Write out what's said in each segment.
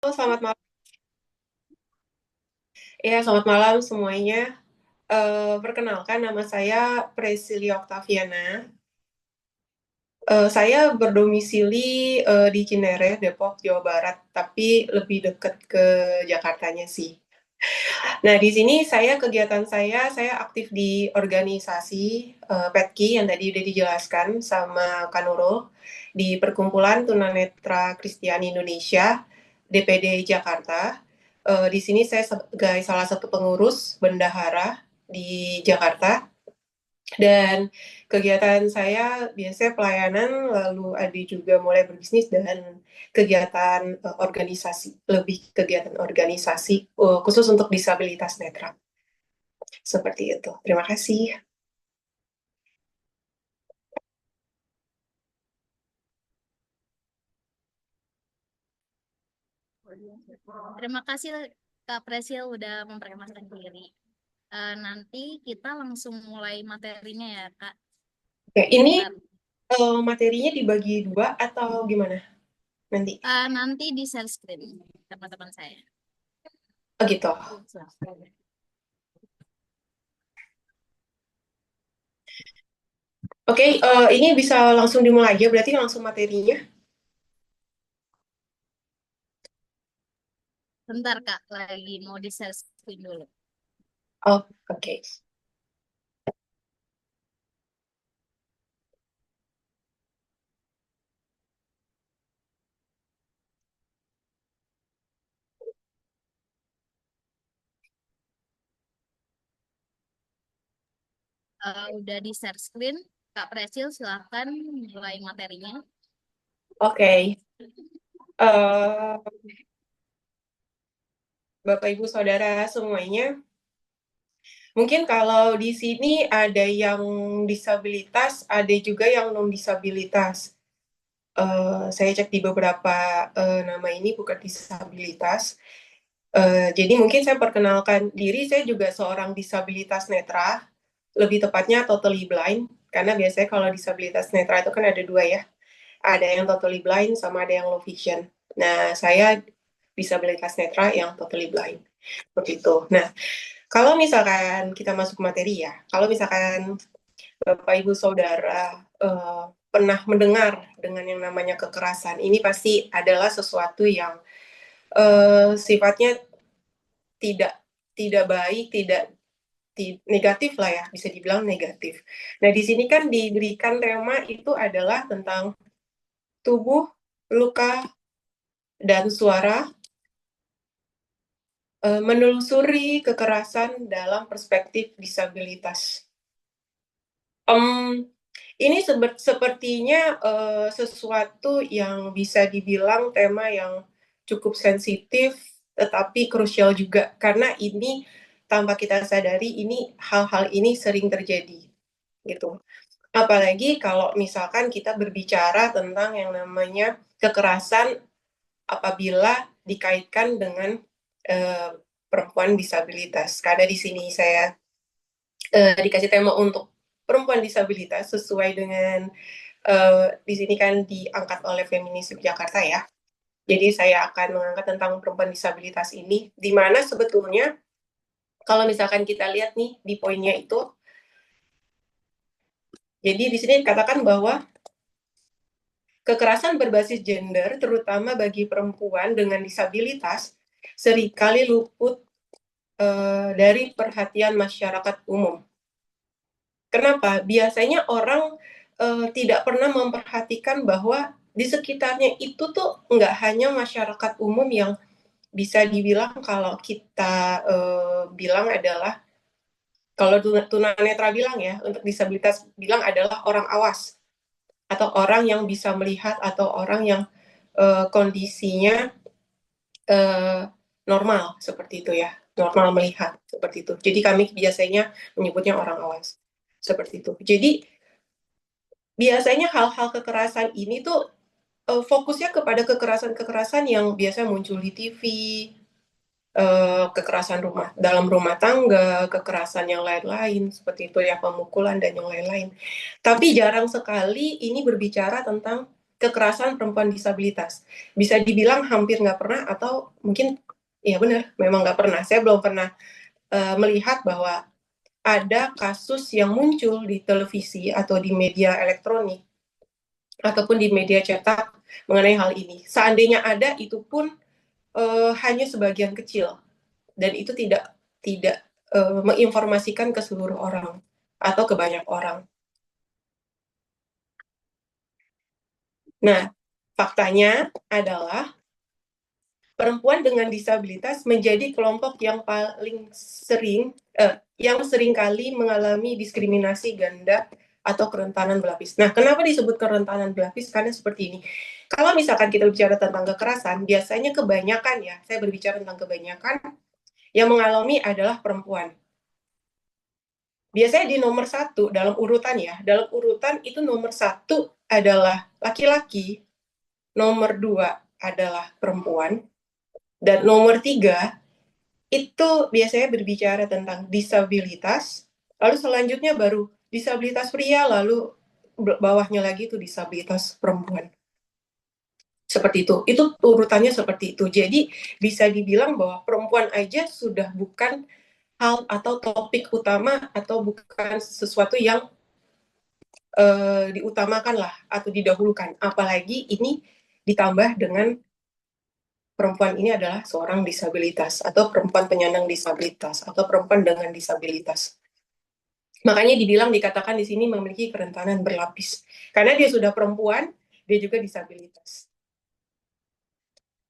Halo, selamat malam. Ya, selamat malam semuanya. Perkenalkan, nama saya Presilia Oktaviana. Saya berdomisili di Cinere, Depok, Jawa Barat, tapi lebih dekat ke Jakartanya sih. Nah, di sini saya aktif di organisasi PETKI yang tadi udah dijelaskan sama Kanuro di Perkumpulan Tunanetra Kristiani Indonesia, DPD Jakarta. Di sini saya sebagai salah satu pengurus bendahara di Jakarta dan kegiatan saya biasanya pelayanan lalu ada juga mulai berbisnis dan kegiatan organisasi, lebih kegiatan organisasi khusus untuk disabilitas netra. Seperti itu. Terima kasih. Terima kasih Kak Presil udah memperkenalkan diri. Nanti kita langsung mulai materinya ya Kak. Oke, ini Bentar. materinya dibagi dua atau gimana nanti? Nanti di share screen teman-teman saya. Oh gitu. Oke, ini bisa langsung dimulai aja, berarti langsung materinya. Bentar Kak, lagi mau di share screen dulu. Oh, oke. Udah di share screen, Kak Presil silahkan mulai materinya. Oke. Eh, Bapak Ibu Saudara semuanya, mungkin kalau di sini ada yang disabilitas, ada juga yang non disabilitas. Saya cek di beberapa nama ini bukan disabilitas. Jadi mungkin saya perkenalkan diri, saya juga seorang disabilitas netra, lebih tepatnya totally blind, karena biasanya kalau disabilitas netra itu kan ada dua ya, ada yang totally blind sama ada yang low vision. Nah, saya disabilitas netra yang totally blind, seperti itu. Nah, kalau misalkan kita masuk ke materi ya, kalau misalkan Bapak Ibu Saudara pernah mendengar dengan yang namanya kekerasan, ini pasti adalah sesuatu yang sifatnya tidak tidak baik, tidak negatif lah ya, bisa dibilang negatif. Nah, di sini kan diberikan tema itu adalah tentang tubuh, luka, dan suara, menelusuri kekerasan dalam perspektif disabilitas. Um, ini sepertinya sesuatu yang bisa dibilang tema yang cukup sensitif, tetapi krusial juga, karena ini tanpa kita sadari, ini hal-hal ini sering terjadi, gitu. Apalagi kalau misalkan kita berbicara tentang yang namanya kekerasan apabila dikaitkan dengan eh, perempuan disabilitas. Karena di sini saya dikasih tema untuk perempuan disabilitas sesuai dengan di sini kan diangkat oleh Feminis Yogyakarta ya. Jadi saya akan mengangkat tentang perempuan disabilitas ini, di mana sebetulnya kalau misalkan kita lihat nih di poinnya itu, jadi di sini dikatakan bahwa kekerasan berbasis gender, terutama bagi perempuan dengan disabilitas, seringkali luput dari perhatian masyarakat umum. Kenapa? Biasanya orang tidak pernah memperhatikan bahwa di sekitarnya itu tuh nggak hanya masyarakat umum yang bisa dibilang kalau kita bilang adalah, kalau tunanetra bilang ya, untuk disabilitas bilang adalah orang awas atau orang yang bisa melihat atau orang yang kondisinya eh, normal seperti itu ya, normal melihat seperti itu. Jadi kami biasanya menyebutnya orang awas seperti itu. Jadi biasanya hal-hal kekerasan ini tuh fokusnya kepada kekerasan-kekerasan yang biasa muncul di TV, kekerasan dalam rumah tangga, kekerasan yang lain-lain seperti itu ya, pemukulan dan yang lain-lain. Tapi jarang sekali ini berbicara tentang kekerasan perempuan disabilitas. Bisa dibilang hampir nggak pernah, atau mungkin ya benar, memang nggak pernah. Saya belum pernah melihat bahwa ada kasus yang muncul di televisi atau di media elektronik ataupun di media cetak mengenai hal ini. Seandainya ada, itu pun hanya sebagian kecil, dan itu tidak menginformasikan ke seluruh orang atau ke banyak orang. Nah, faktanya adalah perempuan dengan disabilitas menjadi kelompok yang paling sering, yang sering kali mengalami diskriminasi ganda atau kerentanan berlapis. Nah, kenapa disebut kerentanan berlapis? Karena seperti ini. Kalau misalkan kita bicara tentang kekerasan, biasanya kebanyakan ya, saya berbicara tentang kebanyakan, yang mengalami adalah perempuan. Biasanya di nomor satu, dalam urutan ya, dalam urutan itu nomor satu adalah laki-laki, nomor dua adalah perempuan, dan nomor tiga itu biasanya berbicara tentang disabilitas, lalu selanjutnya baru disabilitas pria, lalu bawahnya lagi itu disabilitas perempuan. Seperti itu urutannya seperti itu. Jadi bisa dibilang bahwa perempuan aja sudah bukan hal atau topik utama, atau bukan sesuatu yang diutamakan lah atau didahulukan. Apalagi ini ditambah dengan perempuan ini adalah seorang disabilitas, atau perempuan penyandang disabilitas, atau perempuan dengan disabilitas. Makanya dikatakan di sini memiliki kerentanan berlapis. Karena dia sudah perempuan, dia juga disabilitas.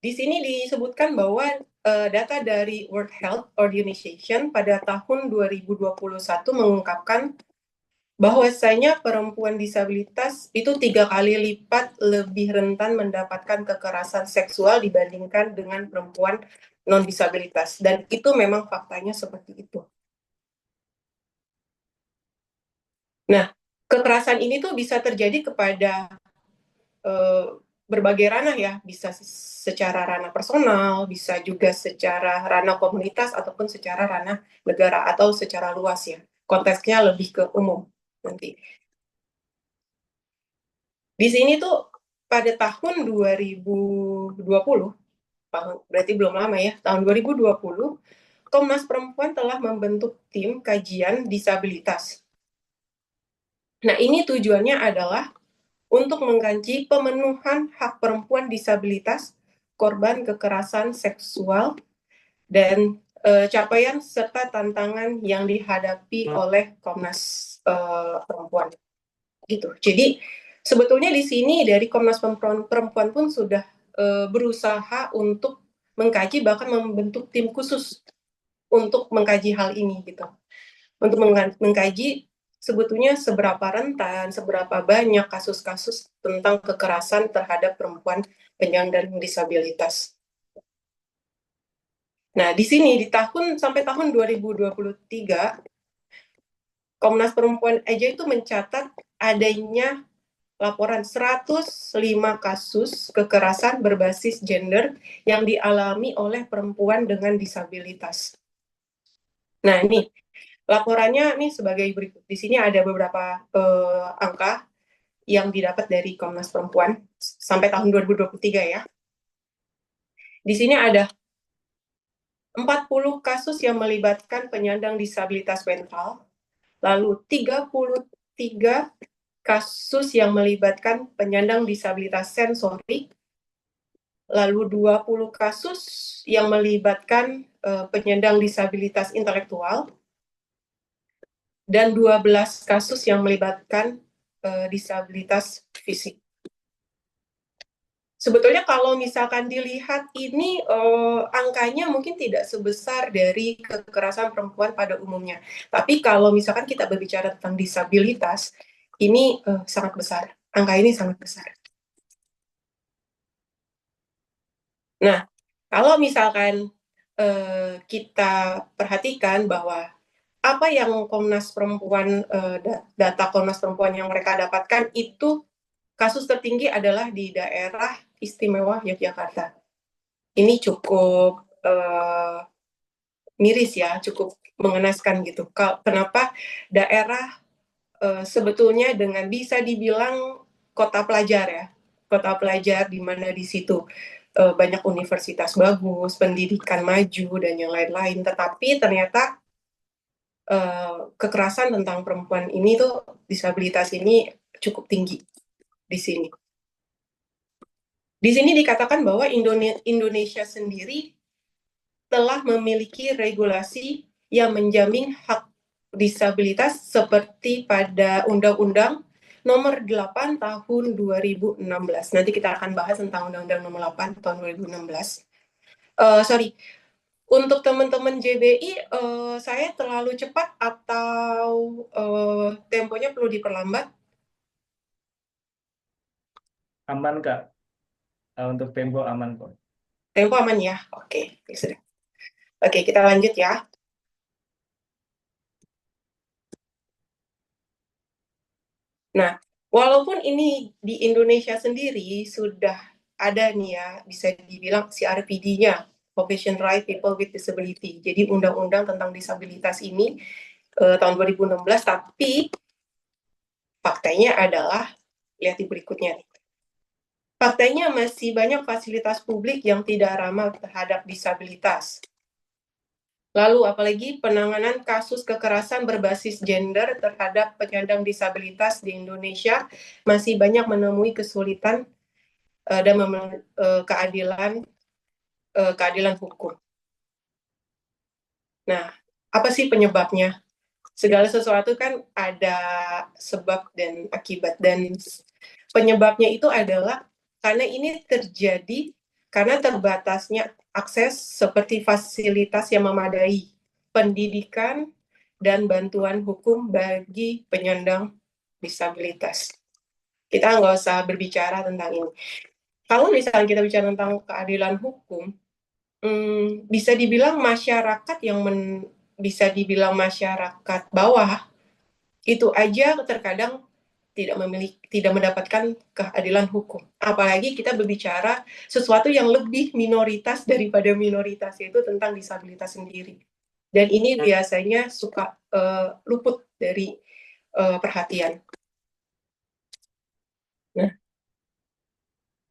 Di sini disebutkan bahwa data dari World Health Organization pada tahun 2021 mengungkapkan bahwasanya perempuan disabilitas itu 3 kali lipat lebih rentan mendapatkan kekerasan seksual dibandingkan dengan perempuan non-disabilitas. Dan itu memang faktanya seperti itu. Nah, kekerasan ini tuh bisa terjadi kepada berbagai ranah ya, bisa secara ranah personal, bisa juga secara ranah komunitas, ataupun secara ranah negara, atau secara luas ya. Konteksnya lebih ke umum nanti. Di sini tuh pada tahun 2020, berarti belum lama ya, tahun 2020, Komnas Perempuan telah membentuk tim kajian disabilitas. Nah, ini tujuannya adalah untuk mengkaji pemenuhan hak perempuan disabilitas, korban kekerasan seksual, dan capaian serta tantangan yang dihadapi oleh Komnas Perempuan. Gitu. Jadi sebetulnya di sini dari Komnas Perempuan pun sudah berusaha untuk mengkaji, bahkan membentuk tim khusus untuk mengkaji hal ini gitu. Untuk mengkaji sebetulnya seberapa rentan, seberapa banyak kasus-kasus tentang kekerasan terhadap perempuan penyandang disabilitas. Nah, di sini sampai tahun 2023, Komnas Perempuan aja itu mencatat adanya laporan 105 kasus kekerasan berbasis gender yang dialami oleh perempuan dengan disabilitas. Nah, ini laporannya nih sebagai berikut. Di sini ada beberapa angka yang didapat dari Komnas Perempuan sampai tahun 2023 ya. Di sini ada 40 kasus yang melibatkan penyandang disabilitas mental, lalu 33 kasus yang melibatkan penyandang disabilitas sensori, lalu 20 kasus yang melibatkan penyandang disabilitas intelektual, dan 12 kasus yang melibatkan disabilitas fisik. Sebetulnya kalau misalkan dilihat ini angkanya mungkin tidak sebesar dari kekerasan perempuan pada umumnya. Tapi kalau misalkan kita berbicara tentang disabilitas, ini sangat besar. Angka ini sangat besar. Nah, kalau misalkan kita perhatikan bahwa apa yang Komnas Perempuan, data Komnas Perempuan yang mereka dapatkan itu kasus tertinggi adalah di daerah istimewa Yogyakarta. Ini cukup miris ya, cukup mengenaskan gitu. Kenapa daerah sebetulnya dengan bisa dibilang kota pelajar ya, kota pelajar di mana di situ banyak universitas bagus, pendidikan maju dan yang lain-lain. Tetapi ternyata kekerasan tentang perempuan ini tuh, disabilitas ini cukup tinggi di sini. Di sini dikatakan bahwa Indonesia sendiri telah memiliki regulasi yang menjamin hak disabilitas seperti pada Undang-Undang Nomor 8 Tahun 2016. Nanti kita akan bahas tentang Undang-Undang Nomor 8 Tahun 2016. Sorry, untuk teman-teman JBI, saya terlalu cepat atau temponya perlu diperlambat? Aman Kak, untuk tempo aman kok. Tempo aman ya? Oke, sudah. Oke, kita lanjut ya. Nah, walaupun ini di Indonesia sendiri sudah ada nih ya, bisa dibilang CRPD-nya, Profession Right People with Disability. Jadi undang-undang tentang disabilitas ini tahun 2016, tapi faktanya adalah, lihat di berikutnya nih. Faktanya masih banyak fasilitas publik yang tidak ramah terhadap disabilitas. Lalu apalagi penanganan kasus kekerasan berbasis gender terhadap penyandang disabilitas di Indonesia masih banyak menemui kesulitan dan keadilan hukum. Nah, apa sih penyebabnya? Segala sesuatu kan ada sebab dan akibat, dan penyebabnya itu adalah karena ini terjadi karena terbatasnya akses seperti fasilitas yang memadai, pendidikan, dan bantuan hukum bagi penyandang disabilitas. Kita nggak usah berbicara tentang ini. Kalau misalnya kita bicara tentang keadilan hukum, bisa dibilang masyarakat bisa dibilang masyarakat bawah itu aja terkadang tidak mendapatkan keadilan hukum. Apalagi kita berbicara sesuatu yang lebih minoritas daripada minoritas, yaitu tentang disabilitas sendiri. Dan ini biasanya suka luput dari perhatian. Nah,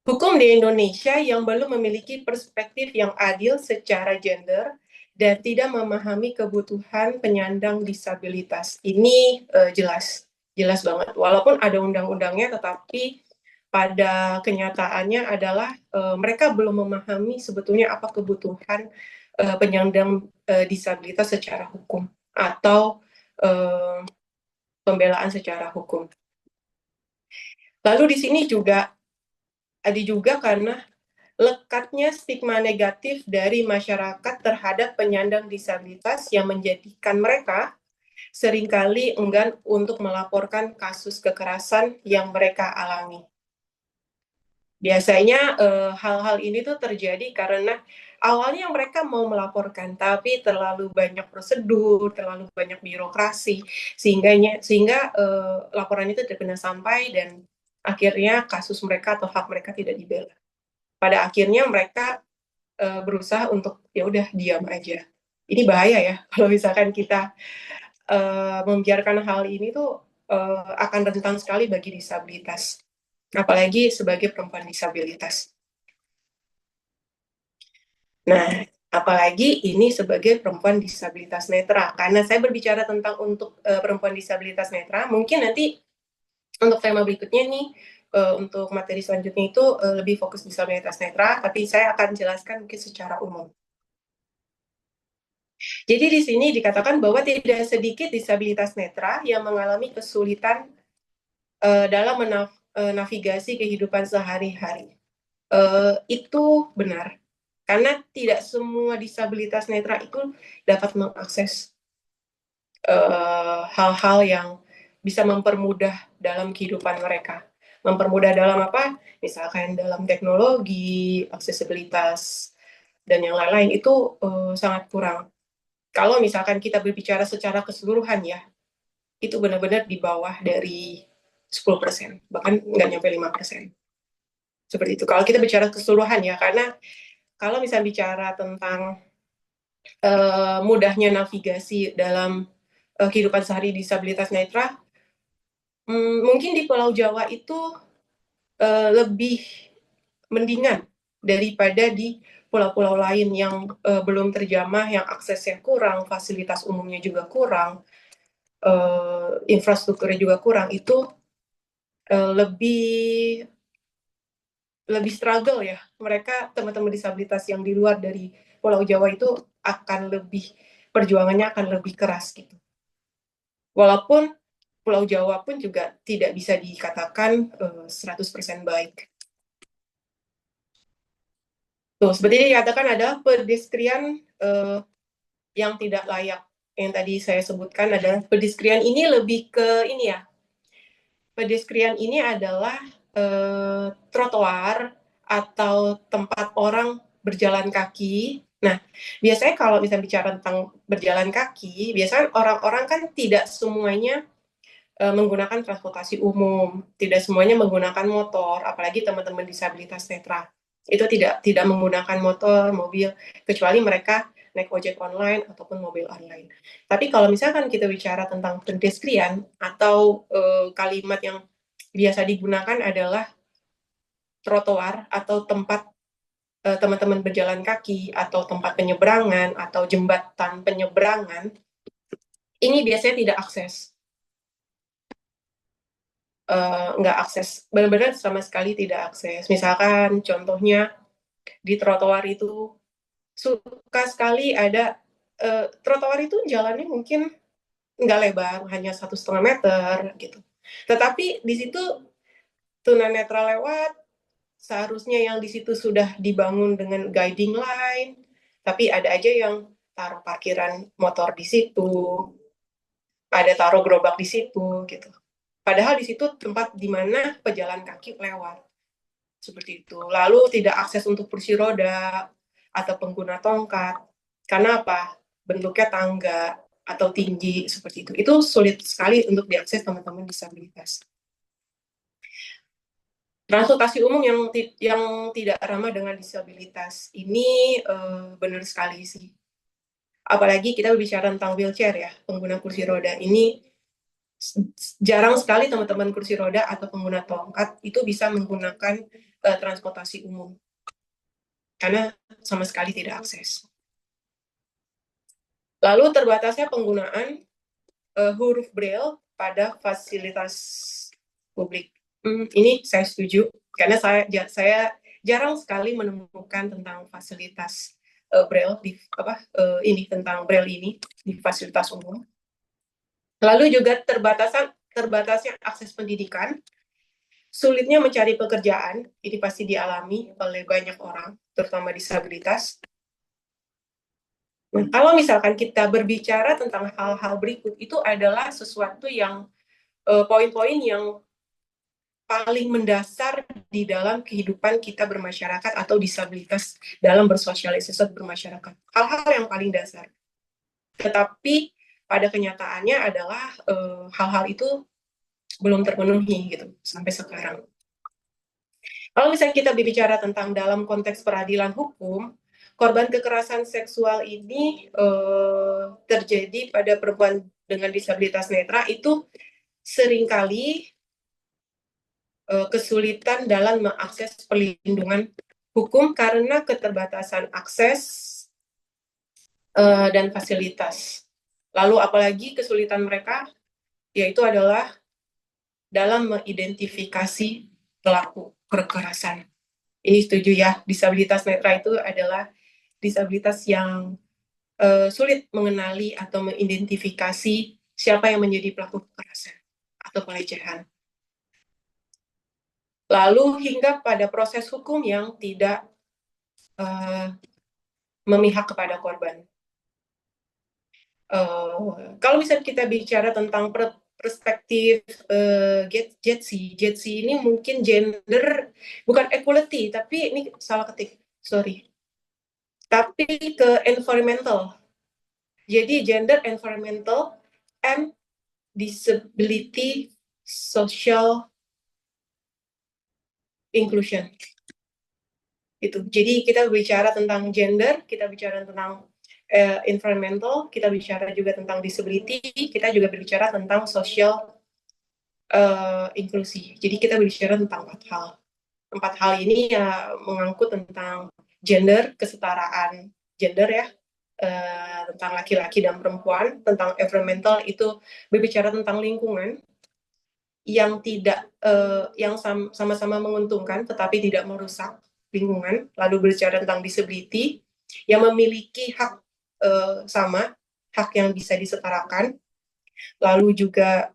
hukum di Indonesia yang belum memiliki perspektif yang adil secara gender dan tidak memahami kebutuhan penyandang disabilitas. Ini jelas banget. Walaupun ada undang-undangnya, tetapi pada kenyataannya adalah mereka belum memahami sebetulnya apa kebutuhan penyandang disabilitas secara hukum atau pembelaan secara hukum. Lalu di sini juga ada juga karena lekatnya stigma negatif dari masyarakat terhadap penyandang disabilitas yang menjadikan mereka seringkali enggan untuk melaporkan kasus kekerasan yang mereka alami. Biasanya hal-hal ini tuh terjadi karena awalnya mereka mau melaporkan, tapi terlalu banyak prosedur, terlalu banyak birokrasi, sehingga laporan itu tidak pernah sampai dan akhirnya kasus mereka atau hak mereka tidak dibela. Pada akhirnya mereka berusaha untuk ya udah diam aja. Ini bahaya ya kalau misalkan kita membiarkan hal ini tuh akan rentan sekali bagi disabilitas, apalagi sebagai perempuan disabilitas. Nah, apalagi ini sebagai perempuan disabilitas netra. Karena saya berbicara tentang untuk perempuan disabilitas netra, mungkin nanti untuk tema berikutnya nih, untuk materi selanjutnya itu lebih fokus disabilitas netra, tapi saya akan jelaskan mungkin secara umum. Jadi di sini dikatakan bahwa tidak sedikit disabilitas netra yang mengalami kesulitan dalam menavigasi kehidupan sehari-hari. Itu benar, karena tidak semua disabilitas netra itu dapat mengakses hal-hal yang bisa mempermudah dalam kehidupan mereka. Mempermudah dalam apa? Misalkan dalam teknologi, aksesibilitas, dan yang lain-lain itu sangat kurang. Kalau misalkan kita berbicara secara keseluruhan ya, itu benar-benar di bawah dari 10%, bahkan nggak nyampe 5%. Seperti itu. Kalau kita bicara keseluruhan ya, karena kalau misalnya bicara tentang mudahnya navigasi dalam kehidupan sehari disabilitas netra, mungkin di Pulau Jawa itu lebih mendingan daripada di pulau-pulau lain yang belum terjamah, yang aksesnya kurang, fasilitas umumnya juga kurang, infrastrukturnya juga kurang. Itu lebih struggle ya. Mereka teman-teman disabilitas yang di luar dari Pulau Jawa itu akan lebih, perjuangannya akan lebih keras gitu. Walaupun Pulau Jawa pun juga tidak bisa dikatakan 100% baik. Tuh, seperti dikatakan ada pedestrian yang tidak layak. Yang tadi saya sebutkan adalah pedestrian ini lebih ke ini ya. Pedestrian ini adalah trotoar atau tempat orang berjalan kaki. Nah, biasanya kalau bisa bicara tentang berjalan kaki, biasanya orang-orang kan tidak semuanya menggunakan transportasi umum, tidak semuanya menggunakan motor, apalagi teman-teman disabilitas netra. Itu tidak menggunakan motor, mobil, kecuali mereka naik ojek online ataupun mobil online. Tapi kalau misalkan kita bicara tentang pedestrian atau kalimat yang biasa digunakan adalah trotoar atau tempat teman-teman berjalan kaki atau tempat penyeberangan atau jembatan penyeberangan, ini biasanya tidak akses. Nggak akses, benar-benar sama sekali tidak akses. Misalkan contohnya di trotoar itu suka sekali ada trotoar itu jalannya mungkin nggak lebar, hanya 1,5 meter gitu. Tetapi di situ tunanetra lewat, seharusnya yang di situ sudah dibangun dengan guiding line, tapi ada aja yang taruh parkiran motor di situ, ada taruh gerobak di situ gitu. Padahal di situ tempat di mana pejalan kaki lewat. Seperti itu. Lalu tidak akses untuk kursi roda atau pengguna tongkat. Karena apa? Bentuknya tangga atau tinggi seperti itu. Itu sulit sekali untuk diakses teman-teman disabilitas. Transportasi umum yang tidak ramah dengan disabilitas ini benar sekali sih. Apalagi kita berbicara tentang wheelchair ya, pengguna kursi roda ini jarang sekali teman-teman kursi roda atau pengguna tongkat itu bisa menggunakan transportasi umum karena sama sekali tidak akses. Lalu terbatasnya penggunaan huruf Braille pada fasilitas publik. Ini saya setuju karena saya jarang sekali menemukan tentang fasilitas Braille tentang Braille ini di fasilitas umum. Lalu juga terbatasnya akses pendidikan, sulitnya mencari pekerjaan, ini pasti dialami oleh banyak orang, terutama disabilitas. Nah, kalau misalkan kita berbicara tentang hal-hal berikut, itu adalah sesuatu yang poin-poin yang paling mendasar di dalam kehidupan kita bermasyarakat atau disabilitas dalam bersosialisasi bermasyarakat. Hal-hal yang paling dasar. Tetapi pada kenyataannya adalah hal-hal itu belum terpenuhi gitu sampai sekarang. Kalau misalnya kita berbicara tentang dalam konteks peradilan hukum, korban kekerasan seksual ini terjadi pada perempuan dengan disabilitas netra itu seringkali kesulitan dalam mengakses perlindungan hukum karena keterbatasan akses dan fasilitas. Lalu apalagi kesulitan mereka yaitu adalah dalam mengidentifikasi pelaku kekerasan. Ini setuju ya, disabilitas netra itu adalah disabilitas yang sulit mengenali atau mengidentifikasi siapa yang menjadi pelaku kekerasan atau pelecehan. Lalu hingga pada proses hukum yang tidak memihak kepada korban. Kalau misalnya kita bicara tentang perspektif JETSI ini mungkin gender, bukan equality, tapi ini salah ketik, sorry. Tapi ke environmental. Jadi gender, environmental, and disability social inclusion. Itu. Jadi kita bicara tentang gender, kita bicara tentang environmental, kita bicara juga tentang disability, kita juga berbicara tentang social inklusi. Jadi kita berbicara tentang 4 hal. 4 hal ini ya mengangkut tentang gender, kesetaraan gender ya, tentang laki-laki dan perempuan, tentang environmental itu berbicara tentang lingkungan yang tidak yang sama-sama menguntungkan tetapi tidak merusak lingkungan, lalu berbicara tentang disability yang memiliki hak sama, hak yang bisa disetarakan, lalu juga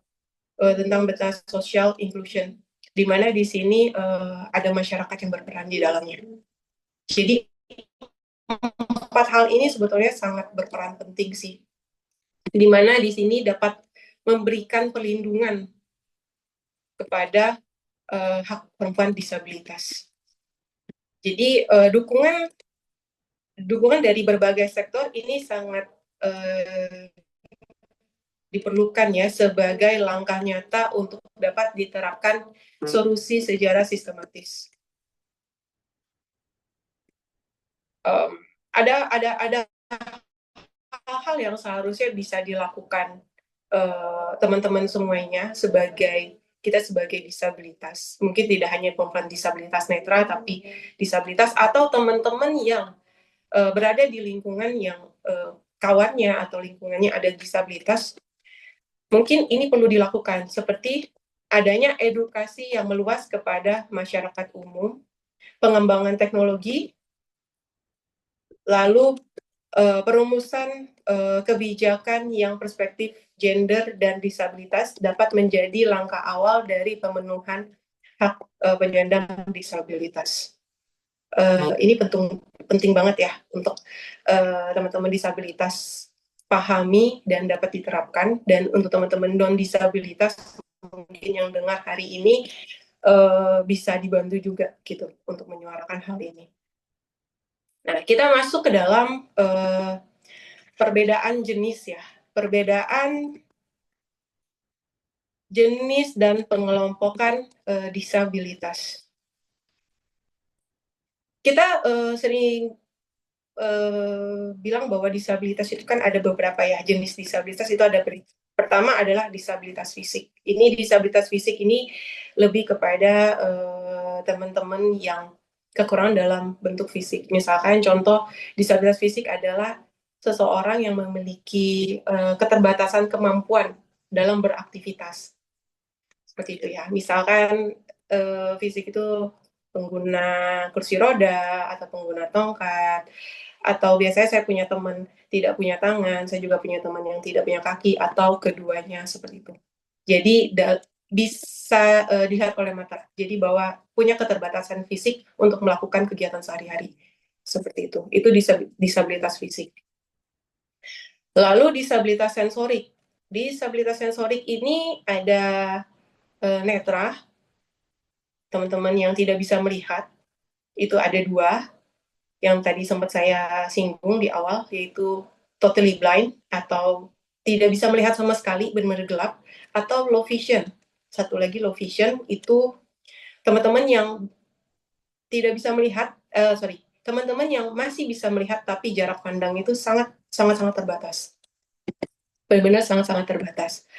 tentang data social inclusion, di mana di sini ada masyarakat yang berperan di dalamnya. Jadi 4 hal ini sebetulnya sangat berperan penting sih, di mana di sini dapat memberikan perlindungan kepada hak perempuan disabilitas. Jadi dukungan dari berbagai sektor ini sangat diperlukan ya sebagai langkah nyata untuk dapat diterapkan solusi secara sistematis. Ada hal-hal yang seharusnya bisa dilakukan teman-teman semuanya kita sebagai disabilitas. Mungkin tidak hanya perempuan disabilitas netra, tapi disabilitas atau teman-teman yang berada di lingkungan yang kawannya atau lingkungannya ada disabilitas. Mungkin ini perlu dilakukan, seperti adanya edukasi yang meluas kepada masyarakat umum, pengembangan teknologi, lalu perumusan kebijakan yang perspektif gender dan disabilitas dapat menjadi langkah awal dari pemenuhan hak penyandang disabilitas. Ini penting banget ya untuk teman-teman disabilitas pahami dan dapat diterapkan, dan untuk teman-teman non disabilitas mungkin yang dengar hari ini bisa dibantu juga gitu untuk menyuarakan hal ini. Nah, kita masuk ke dalam perbedaan jenis ya, perbedaan jenis dan pengelompokan disabilitas. Kita sering bilang bahwa disabilitas itu kan ada beberapa ya, jenis disabilitas itu ada. Pertama adalah disabilitas fisik. Ini disabilitas fisik ini lebih kepada teman-teman yang kekurangan dalam bentuk fisik. Misalkan contoh disabilitas fisik adalah seseorang yang memiliki keterbatasan kemampuan dalam beraktivitas. Seperti itu ya. Misalkan fisik itu pengguna kursi roda atau pengguna tongkat, atau biasanya saya punya teman tidak punya tangan, saya juga punya teman yang tidak punya kaki, atau keduanya seperti itu. Jadi bisa dilihat oleh mata. Jadi bahwa punya keterbatasan fisik untuk melakukan kegiatan sehari-hari. Seperti itu. Itu disabilitas fisik. Lalu disabilitas sensorik. Disabilitas sensorik ini ada netra, teman-teman yang tidak bisa melihat. Itu ada 2. Yang tadi sempat saya singgung di awal, yaitu totally blind atau tidak bisa melihat sama sekali, benar-benar gelap, atau low vision. Satu lagi low vision itu teman-teman yang tidak bisa melihat, teman-teman yang masih bisa melihat tapi jarak pandang itu sangat terbatas. Benar-benar sangat terbatas.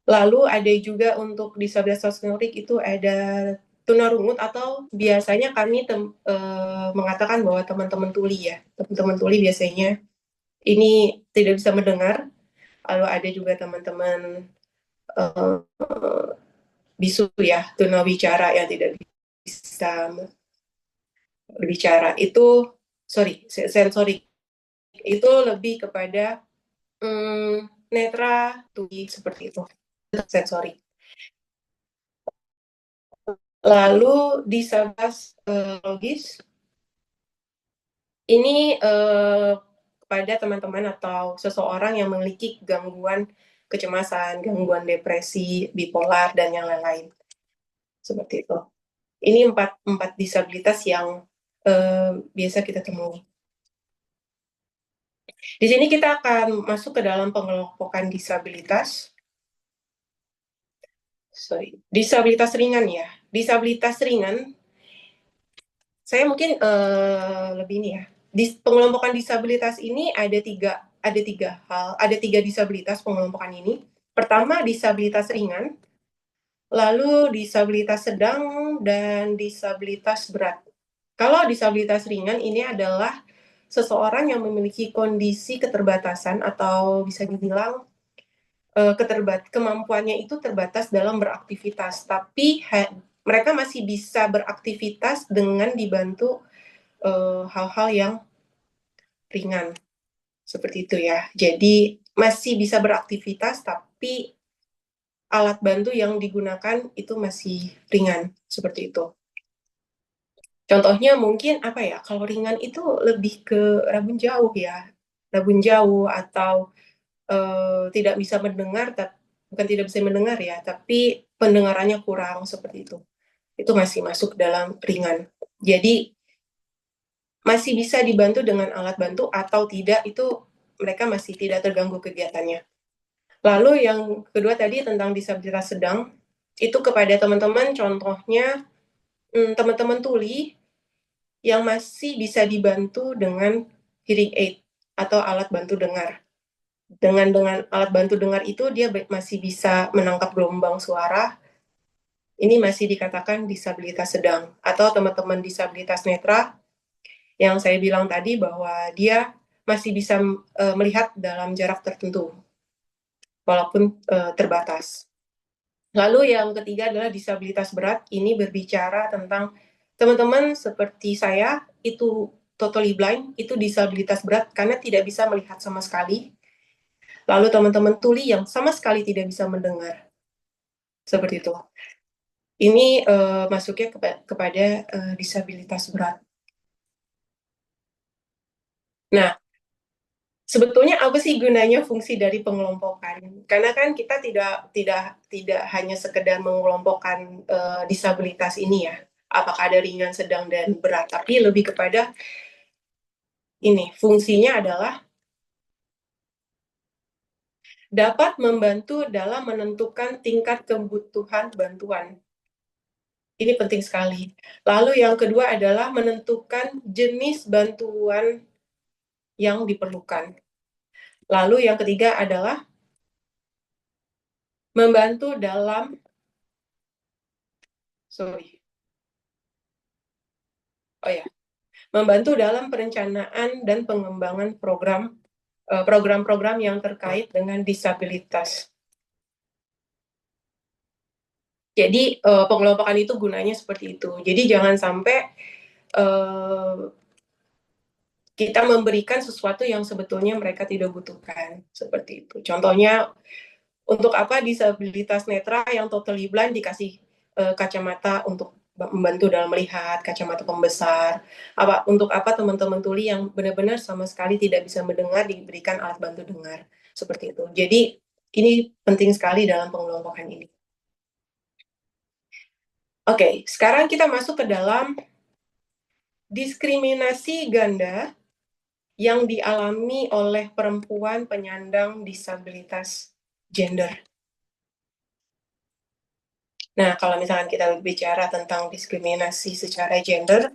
Lalu ada juga untuk disabilitas sensorik itu ada tunarungut, atau biasanya kami mengatakan bahwa teman-teman tuli ya. Teman-teman tuli biasanya ini tidak bisa mendengar. Lalu ada juga teman-teman bisu ya, tunawicara yang tidak bisa berbicara. Itu sensorik. Itu lebih kepada netra, tuli, seperti itu. Sensorik. Lalu disabilitas logis, ini kepada teman-teman atau seseorang yang memiliki gangguan kecemasan, gangguan depresi, bipolar, dan yang lain-lain. Seperti itu. Ini 4 disabilitas yang biasa kita temui. Di sini kita akan masuk ke dalam pengelompokan disabilitas. Disabilitas ringan ya. Disabilitas ringan, saya mungkin lebih ini ya. Pengelompokan disabilitas ini ada tiga hal, ada 3 disabilitas pengelompokan ini. Pertama, disabilitas ringan. lalu disabilitas sedang, dan disabilitas berat. Kalau disabilitas ringan ini adalah seseorang yang memiliki kondisi keterbatasan atau bisa dibilang kemampuannya itu terbatas dalam beraktivitas, tapi mereka masih bisa beraktivitas dengan dibantu hal-hal yang ringan, seperti itu ya. Jadi masih bisa beraktivitas, tapi alat bantu yang digunakan itu masih ringan, seperti itu. Contohnya mungkin apa ya, kalau ringan itu lebih ke rabun jauh ya, rabun jauh atau tidak bisa mendengar, bukan tidak bisa mendengar ya, tapi pendengarannya kurang, seperti itu. Itu masih masuk dalam ringan. Jadi masih bisa dibantu dengan alat bantu atau tidak, itu mereka masih tidak terganggu kegiatannya. Lalu yang kedua tadi tentang disabilitas sedang, itu kepada teman-teman contohnya teman-teman tuli yang masih bisa dibantu dengan hearing aid atau alat bantu dengar. Dengan alat bantu dengar itu dia masih bisa menangkap gelombang suara. Ini masih dikatakan disabilitas sedang. Atau teman-teman disabilitas netra yang saya bilang tadi bahwa dia masih bisa melihat dalam jarak tertentu walaupun terbatas. Lalu yang ketiga adalah disabilitas berat. Ini berbicara tentang teman-teman seperti saya, itu totally blind, itu disabilitas berat karena tidak bisa melihat sama sekali. Lalu teman-teman tuli yang sama sekali tidak bisa mendengar. Seperti itu. Ini masuknya kepada disabilitas berat. Nah, sebetulnya apa sih gunanya fungsi dari pengelompokan? Karena kan kita tidak hanya sekedar mengelompokkan disabilitas ini ya, apakah ada ringan, sedang, dan berat, tapi lebih kepada ini, fungsinya adalah dapat membantu dalam menentukan tingkat kebutuhan bantuan. Ini penting sekali. Lalu yang kedua adalah menentukan jenis bantuan yang diperlukan. Lalu yang ketiga adalah membantu dalam membantu dalam perencanaan dan pengembangan program-program yang terkait dengan disabilitas. Jadi pengelompokan itu gunanya seperti itu. Jadi jangan sampai kita memberikan sesuatu yang sebetulnya mereka tidak butuhkan, seperti itu. Contohnya, untuk apa disabilitas netra yang totally blind dikasih kacamata untuk membantu dalam melihat, kacamata pembesar. Untuk apa teman-teman tuli yang benar-benar sama sekali tidak bisa mendengar diberikan alat bantu dengar, seperti itu. Jadi ini penting sekali dalam pengelompokan ini. Oke, sekarang kita masuk ke dalam diskriminasi ganda yang dialami oleh perempuan penyandang disabilitas gender. Nah, kalau misalkan kita bicara tentang diskriminasi secara gender,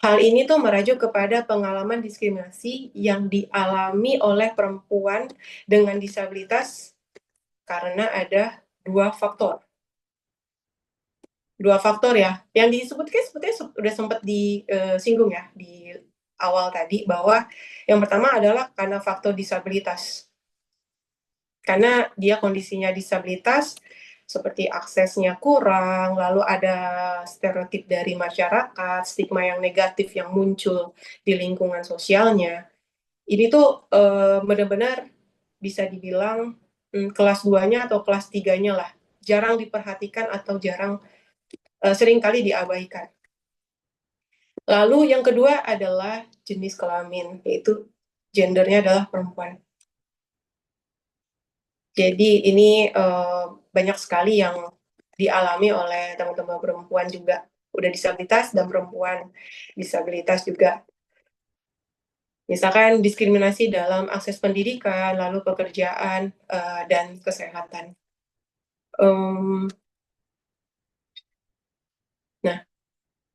hal ini tuh merujuk kepada pengalaman diskriminasi yang dialami oleh perempuan dengan disabilitas karena ada dua faktor. Dua faktor ya, yang disebutkan sebetulnya sudah sempat disinggung ya di awal tadi, bahwa yang pertama adalah karena faktor disabilitas. Karena dia kondisinya disabilitas, seperti aksesnya kurang, lalu ada stereotip dari masyarakat, stigma yang negatif yang muncul di lingkungan sosialnya. Ini tuh benar-benar bisa dibilang kelas 2-nya atau kelas 3-nya lah. Jarang diperhatikan atau seringkali diabaikan. Lalu yang kedua adalah jenis kelamin, yaitu gendernya adalah perempuan. Jadi ini banyak sekali yang dialami oleh teman-teman perempuan juga, udah disabilitas dan perempuan disabilitas juga. Misalkan diskriminasi dalam akses pendidikan, lalu pekerjaan, dan kesehatan. Nah,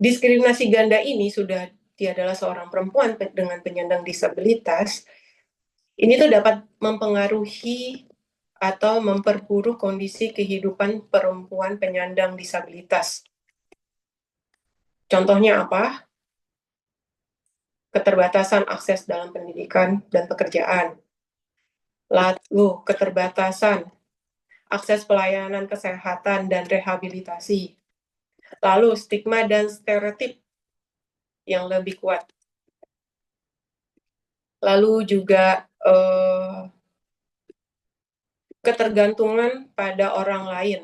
diskriminasi ganda ini sudah dia adalah seorang perempuan dengan penyandang disabilitas, ini tuh dapat mempengaruhi atau memperburuk kondisi kehidupan perempuan penyandang disabilitas. Contohnya apa? Keterbatasan akses dalam pendidikan dan pekerjaan. Lalu keterbatasan akses pelayanan kesehatan dan rehabilitasi. Lalu stigma dan stereotip yang lebih kuat. Lalu juga ketergantungan pada orang lain.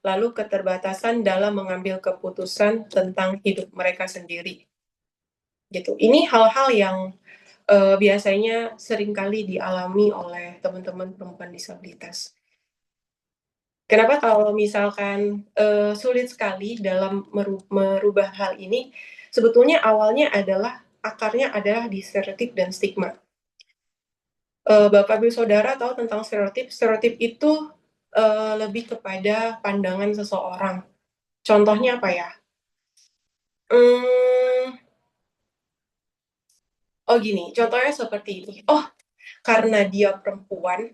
Lalu keterbatasan dalam mengambil keputusan tentang hidup mereka sendiri. Gitu. Ini hal-hal yang biasanya seringkali dialami oleh teman-teman perempuan disabilitas. Kenapa kalau misalkan sulit sekali dalam merubah hal ini, sebetulnya awalnya adalah akarnya adalah di stereotip dan stigma. Bapak Ibu Saudara tahu tentang stereotip? Stereotip itu lebih kepada pandangan seseorang. Contohnya apa ya? Oh gini, contohnya seperti ini. Oh, karena dia perempuan,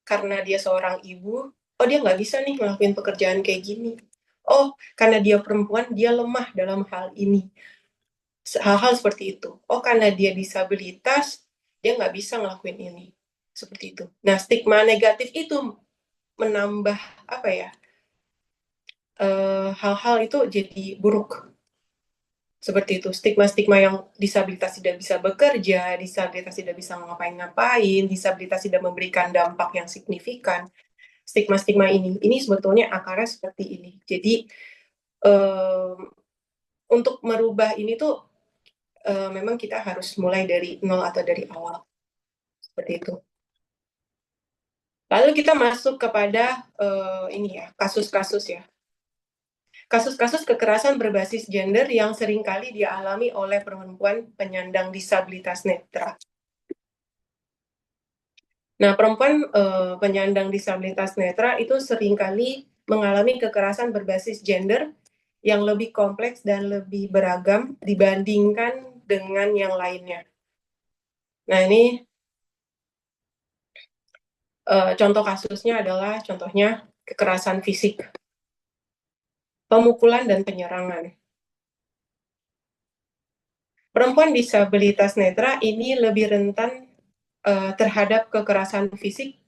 karena dia seorang ibu, oh dia nggak bisa nih ngelakuin pekerjaan kayak gini. Oh, karena dia perempuan, dia lemah dalam hal ini. Hal-hal seperti itu. Oh, karena dia disabilitas, dia nggak bisa ngelakuin ini. Seperti itu. Nah, stigma negatif itu menambah apa ya? Hal-hal itu jadi buruk. Seperti itu, stigma-stigma yang disabilitas tidak bisa bekerja, disabilitas tidak bisa ngapain-ngapain, disabilitas tidak memberikan dampak yang signifikan. Stigma-stigma ini sebetulnya akarnya seperti ini. Jadi untuk merubah ini tuh memang kita harus mulai dari nol atau dari awal. Seperti itu. Lalu kita masuk kepada ini ya, kasus-kasus ya. Kasus-kasus kekerasan berbasis gender yang seringkali dialami oleh perempuan penyandang disabilitas netra. Nah, perempuan penyandang disabilitas netra itu seringkali mengalami kekerasan berbasis gender yang lebih kompleks dan lebih beragam dibandingkan dengan yang lainnya. Nah, ini contoh kasusnya adalah contohnya kekerasan fisik, pemukulan dan penyerangan. Perempuan disabilitas netra ini lebih rentan terhadap kekerasan fisik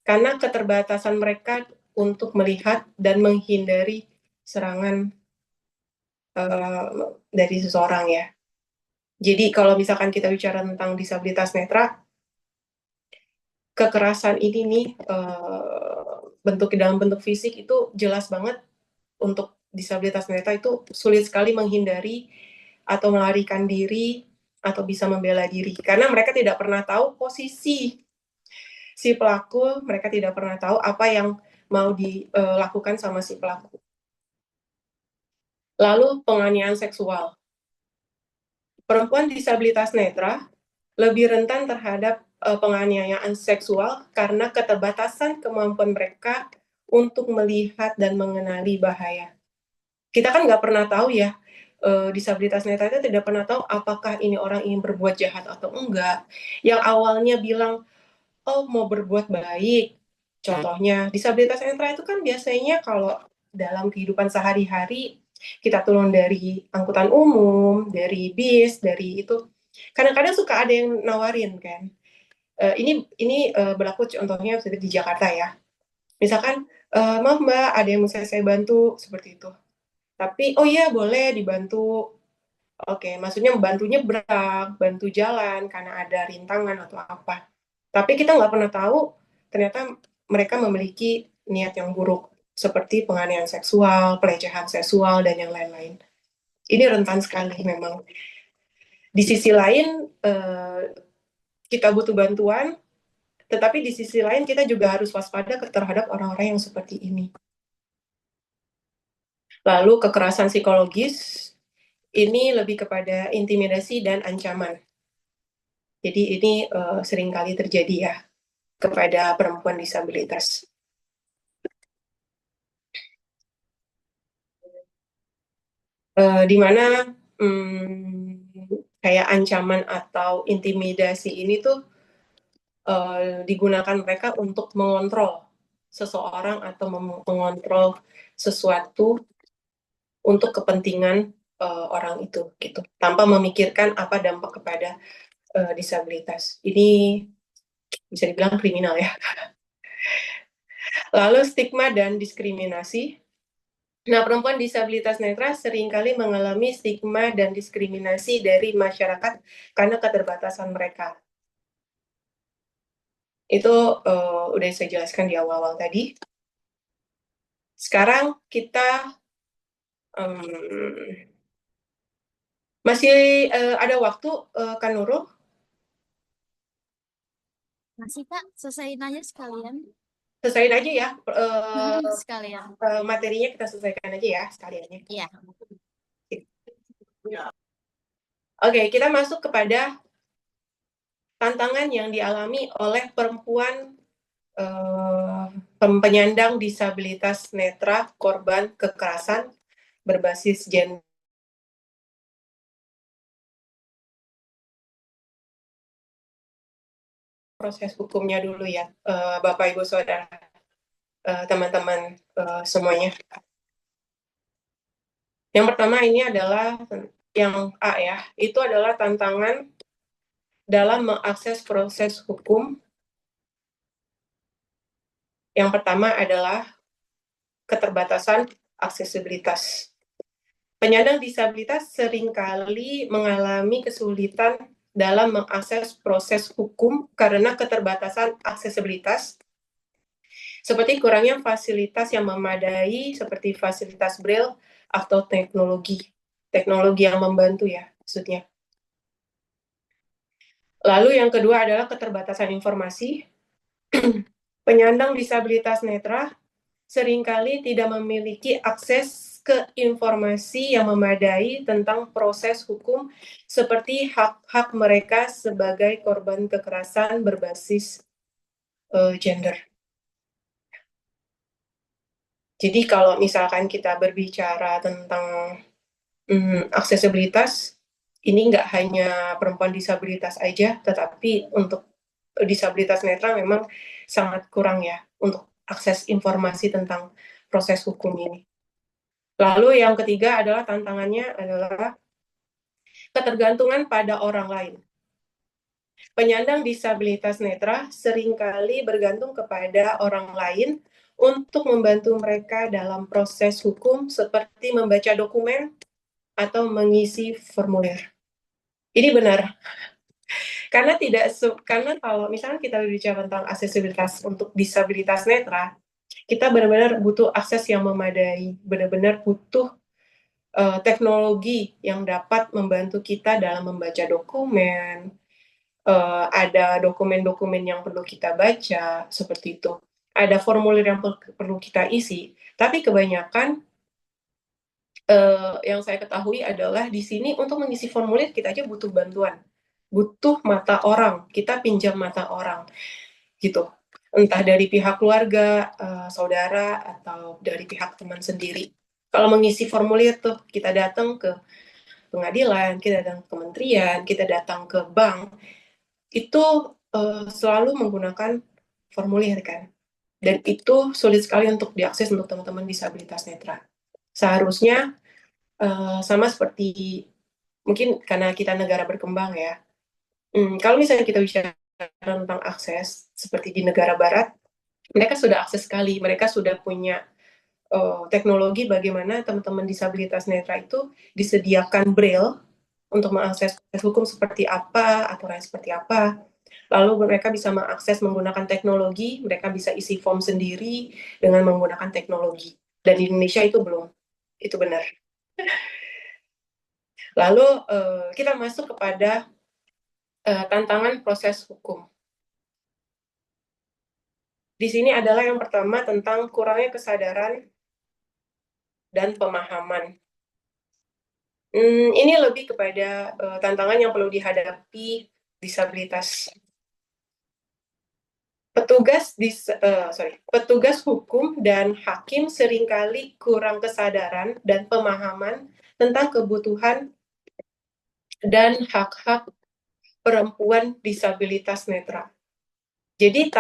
karena keterbatasan mereka untuk melihat dan menghindari serangan dari seseorang ya. Jadi kalau misalkan kita bicara tentang disabilitas netra, kekerasan ini nih bentuk dalam bentuk fisik itu jelas banget. Untuk disabilitas netra itu sulit sekali menghindari atau melarikan diri atau bisa membela diri karena mereka tidak pernah tahu posisi si pelaku, mereka tidak pernah tahu apa yang mau dilakukan sama si pelaku. Lalu penganiayaan seksual. Perempuan disabilitas netra lebih rentan terhadap penganiayaan seksual karena keterbatasan kemampuan mereka untuk melihat dan mengenali bahaya. Kita kan nggak pernah tahu ya, disabilitas netra itu tidak pernah tahu apakah ini orang ingin berbuat jahat atau enggak. Yang awalnya bilang, oh mau berbuat baik, contohnya disabilitas netra itu kan biasanya kalau dalam kehidupan sehari-hari, kita turun dari angkutan umum, dari bis, dari itu, kadang-kadang suka ada yang nawarin kan. Ini berlaku contohnya seperti di Jakarta ya. Misalkan, maaf Mbak, ada yang bisa saya bantu seperti itu. Tapi oh iya boleh dibantu. Oke, maksudnya bantu nyebrang, bantu jalan karena ada rintangan atau apa. Tapi kita nggak pernah tahu ternyata mereka memiliki niat yang buruk seperti penganiayaan seksual, pelecehan seksual dan yang lain-lain. Ini rentan sekali memang. Di sisi lain kita butuh bantuan, tetapi di sisi lain kita juga harus waspada terhadap orang-orang yang seperti ini. Lalu kekerasan psikologis ini lebih kepada intimidasi dan ancaman. Jadi ini seringkali terjadi ya kepada perempuan disabilitas. Di mana kayak ancaman atau intimidasi ini tuh digunakan mereka untuk mengontrol seseorang atau mengontrol sesuatu untuk kepentingan orang itu gitu, tanpa memikirkan apa dampak kepada disabilitas. Ini bisa dibilang kriminal ya. Lalu stigma dan diskriminasi. Nah, perempuan disabilitas netra seringkali mengalami stigma dan diskriminasi dari masyarakat karena keterbatasan mereka. Itu udah saya jelaskan di awal-awal tadi. Sekarang kita masih ada waktu, Kak Nurul? Masih Kak, selesaiin aja sekalian. Selesaiin aja ya, Sekalian. materinya kita selesaikan aja ya sekaliannya. Iya. Oke, kita masuk kepada tantangan yang dialami oleh perempuan penyandang disabilitas netra korban kekerasan berbasis gender. Proses hukumnya dulu ya, Bapak Ibu Saudara, teman-teman semuanya. Yang pertama ini adalah yang A ya, itu adalah tantangan dalam mengakses proses hukum. Yang pertama adalah keterbatasan aksesibilitas. Penyandang disabilitas seringkali mengalami kesulitan dalam mengakses proses hukum karena keterbatasan aksesibilitas, seperti kurangnya fasilitas yang memadai seperti fasilitas braille atau teknologi yang membantu ya maksudnya. Lalu yang kedua adalah keterbatasan informasi. Penyandang disabilitas netra seringkali tidak memiliki akses ke informasi yang memadai tentang proses hukum seperti hak-hak mereka sebagai korban kekerasan berbasis gender. Jadi kalau misalkan kita berbicara tentang aksesibilitas, ini nggak hanya perempuan disabilitas aja, tetapi untuk disabilitas netra memang sangat kurang ya untuk akses informasi tentang proses hukum ini. Lalu yang ketiga adalah tantangannya adalah ketergantungan pada orang lain. Penyandang disabilitas netra seringkali bergantung kepada orang lain untuk membantu mereka dalam proses hukum seperti membaca dokumen atau mengisi formulir. Ini benar. Karena kalau misalnya kita berbicara tentang aksesibilitas untuk disabilitas netra, kita benar-benar butuh akses yang memadai, benar-benar butuh teknologi yang dapat membantu kita dalam membaca dokumen, ada dokumen-dokumen yang perlu kita baca, seperti itu. Ada formulir yang perlu kita isi, tapi kebanyakan yang saya ketahui adalah di sini untuk mengisi formulir kita aja butuh bantuan, butuh mata orang, kita pinjam mata orang, gitu. Entah dari pihak keluarga, saudara, atau dari pihak teman sendiri. Kalau mengisi formulir tuh, kita datang ke pengadilan, kita datang ke kementerian, kita datang ke bank, itu selalu menggunakan formulir kan. Dan itu sulit sekali untuk diakses untuk teman-teman disabilitas netra. Seharusnya sama seperti, mungkin karena kita negara berkembang ya, kalau misalnya kita bicara tentang akses, seperti di negara barat, mereka sudah akses sekali, mereka sudah punya teknologi bagaimana teman-teman disabilitas netra itu disediakan braille untuk mengakses hukum seperti apa, aturan seperti apa. Lalu mereka bisa mengakses menggunakan teknologi, mereka bisa isi form sendiri dengan menggunakan teknologi. Dan di Indonesia itu belum, itu benar. Lalu kita masuk kepada tantangan proses hukum. Di sini adalah yang pertama tentang kurangnya kesadaran dan pemahaman. Ini lebih kepada tantangan yang perlu dihadapi disabilitas. Petugas hukum dan hakim seringkali kurang kesadaran dan pemahaman tentang kebutuhan dan hak-hak perempuan disabilitas netra. Jadi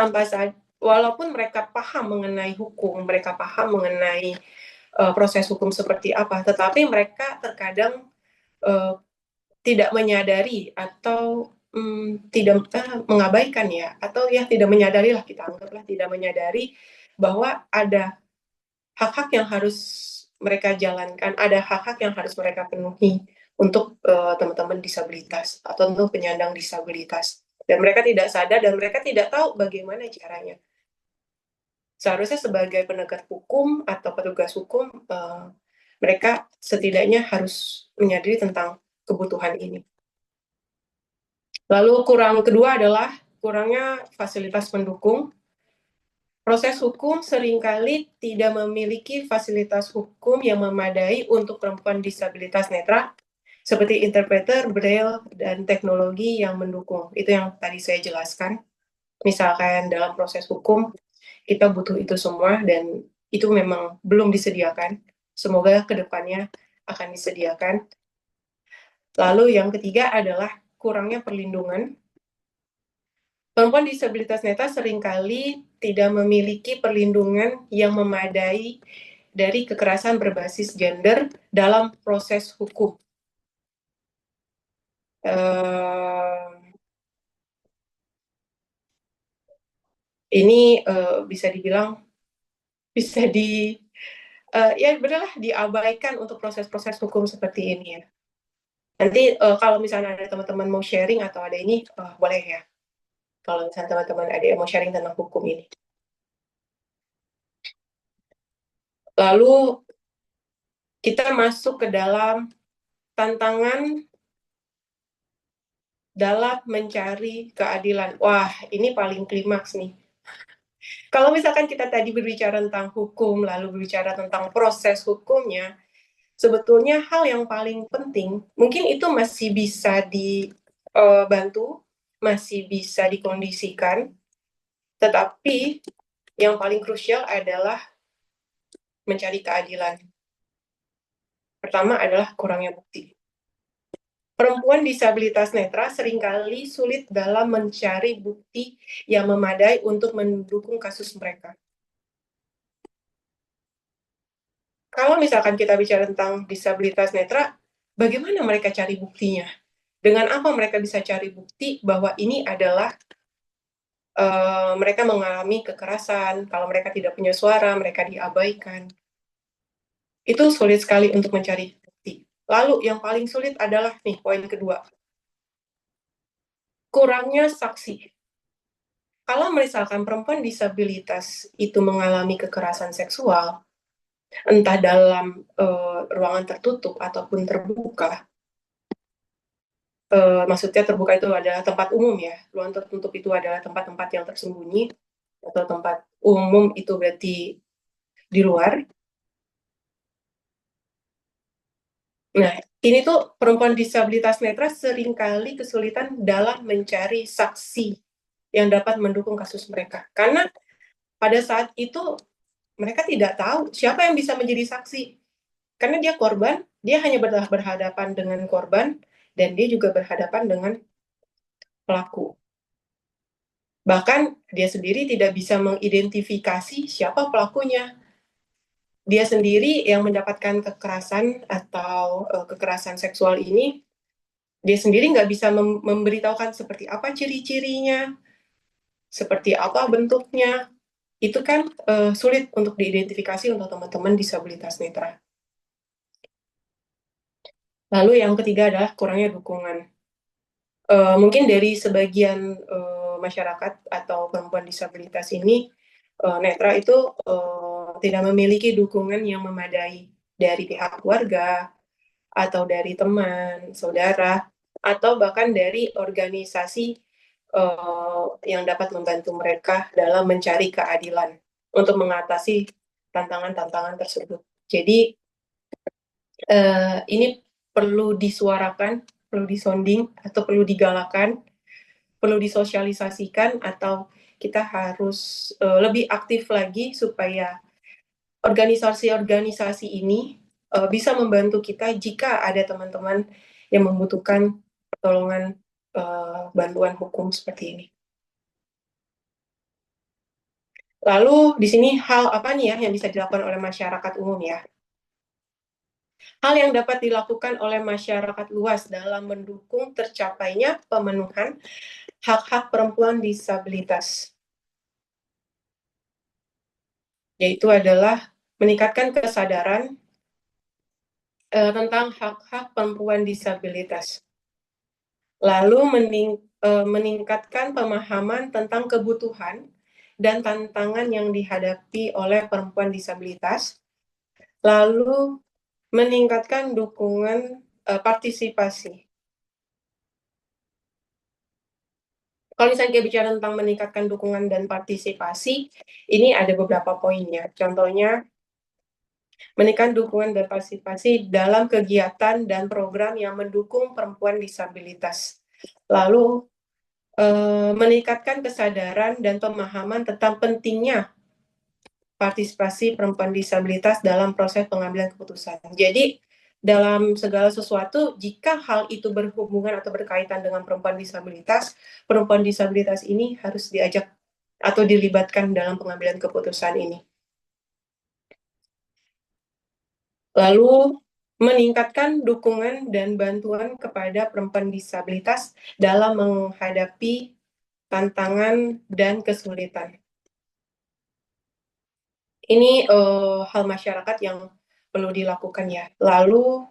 walaupun mereka paham mengenai hukum, mereka paham mengenai proses hukum seperti apa, tetapi mereka terkadang tidak menyadari atau tidak mengabaikan ya, atau ya tidak menyadari lah, kita anggaplah tidak menyadari bahwa ada hak-hak yang harus mereka jalankan, ada hak-hak yang harus mereka penuhi untuk teman-teman disabilitas atau untuk penyandang disabilitas. Dan mereka tidak sadar dan mereka tidak tahu bagaimana caranya. Seharusnya sebagai penegak hukum atau petugas hukum, mereka setidaknya harus menyadari tentang kebutuhan ini. Lalu kurang kedua adalah kurangnya fasilitas pendukung. Proses hukum seringkali tidak memiliki fasilitas hukum yang memadai untuk perempuan disabilitas netra, seperti interpreter, braille, dan teknologi yang mendukung. Itu yang tadi saya jelaskan. Misalkan dalam proses hukum, kita butuh itu semua, dan itu memang belum disediakan. Semoga kedepannya akan disediakan. Lalu yang ketiga adalah kurangnya perlindungan. Perempuan disabilitas netra seringkali tidak memiliki perlindungan yang memadai dari kekerasan berbasis gender dalam proses hukum. Ini bisa dibilang ya benar diabaikan untuk proses-proses hukum seperti ini ya. Nanti kalau misalnya ada teman-teman mau sharing atau ada ini, boleh ya. Kalau misalnya teman-teman ada yang mau sharing tentang hukum ini. Lalu kita masuk ke dalam tantangan dalam mencari keadilan. Wah, ini paling klimaks nih. Kalau misalkan kita tadi berbicara tentang hukum, lalu berbicara tentang proses hukumnya, sebetulnya hal yang paling penting, mungkin itu masih bisa dibantu, masih bisa dikondisikan, tetapi yang paling krusial adalah mencari keadilan. Pertama adalah kurangnya bukti. Perempuan disabilitas netra seringkali sulit dalam mencari bukti yang memadai untuk mendukung kasus mereka. Kalau misalkan kita bicara tentang disabilitas netra, bagaimana mereka cari buktinya? Dengan apa mereka bisa cari bukti bahwa ini adalah mereka mengalami kekerasan, kalau mereka tidak punya suara, mereka diabaikan. Itu sulit sekali untuk mencari bukti. Lalu yang paling sulit adalah, nih poin kedua, kurangnya saksi. Kalau misalkan perempuan disabilitas itu mengalami kekerasan seksual, entah dalam ruangan tertutup ataupun terbuka, maksudnya terbuka itu adalah tempat umum ya, ruangan tertutup itu adalah tempat-tempat yang tersembunyi, atau tempat umum itu berarti di luar. Nah, ini tuh perempuan disabilitas netra seringkali kesulitan dalam mencari saksi yang dapat mendukung kasus mereka. Karena pada saat itu mereka tidak tahu siapa yang bisa menjadi saksi. Karena dia korban, dia hanya berhadapan dengan korban, dan dia juga berhadapan dengan pelaku. Bahkan dia sendiri tidak bisa mengidentifikasi siapa pelakunya. Dia sendiri yang mendapatkan kekerasan atau kekerasan seksual ini, dia sendiri nggak bisa memberitahukan seperti apa ciri-cirinya, seperti apa bentuknya. Itu kan sulit untuk diidentifikasi untuk teman-teman disabilitas netra. Lalu yang ketiga adalah kurangnya dukungan. Mungkin dari sebagian masyarakat atau perempuan disabilitas ini, netra itu tidak memiliki dukungan yang memadai dari pihak keluarga, atau dari teman, saudara, atau bahkan dari organisasi yang dapat membantu mereka dalam mencari keadilan untuk mengatasi tantangan-tantangan tersebut. Jadi ini perlu disuarakan, perlu disonding, atau perlu digalakan, perlu disosialisasikan, atau kita harus lebih aktif lagi supaya organisasi-organisasi ini bisa membantu kita jika ada teman-teman yang membutuhkan pertolongan bantuan hukum seperti ini. Lalu di sini hal apa nih ya yang bisa dilakukan oleh masyarakat umum ya? Hal yang dapat dilakukan oleh masyarakat luas dalam mendukung tercapainya pemenuhan hak-hak perempuan disabilitas, yaitu adalah meningkatkan kesadaran tentang hak-hak perempuan disabilitas, lalu meningkatkan pemahaman tentang kebutuhan dan tantangan yang dihadapi oleh perempuan disabilitas, lalu meningkatkan dukungan partisipasi. Kalau misalnya kita bicara tentang meningkatkan dukungan dan partisipasi, ini ada beberapa poinnya. Contohnya, meningkatkan dukungan dan partisipasi dalam kegiatan dan program yang mendukung perempuan disabilitas. Lalu, meningkatkan kesadaran dan pemahaman tentang pentingnya partisipasi perempuan disabilitas dalam proses pengambilan keputusan. Jadi, dalam segala sesuatu, jika hal itu berhubungan atau berkaitan dengan perempuan disabilitas ini harus diajak atau dilibatkan dalam pengambilan keputusan ini. Lalu, meningkatkan dukungan dan bantuan kepada perempuan disabilitas dalam menghadapi tantangan dan kesulitan. Ini hal masyarakat yang perlu dilakukan ya. Lalu,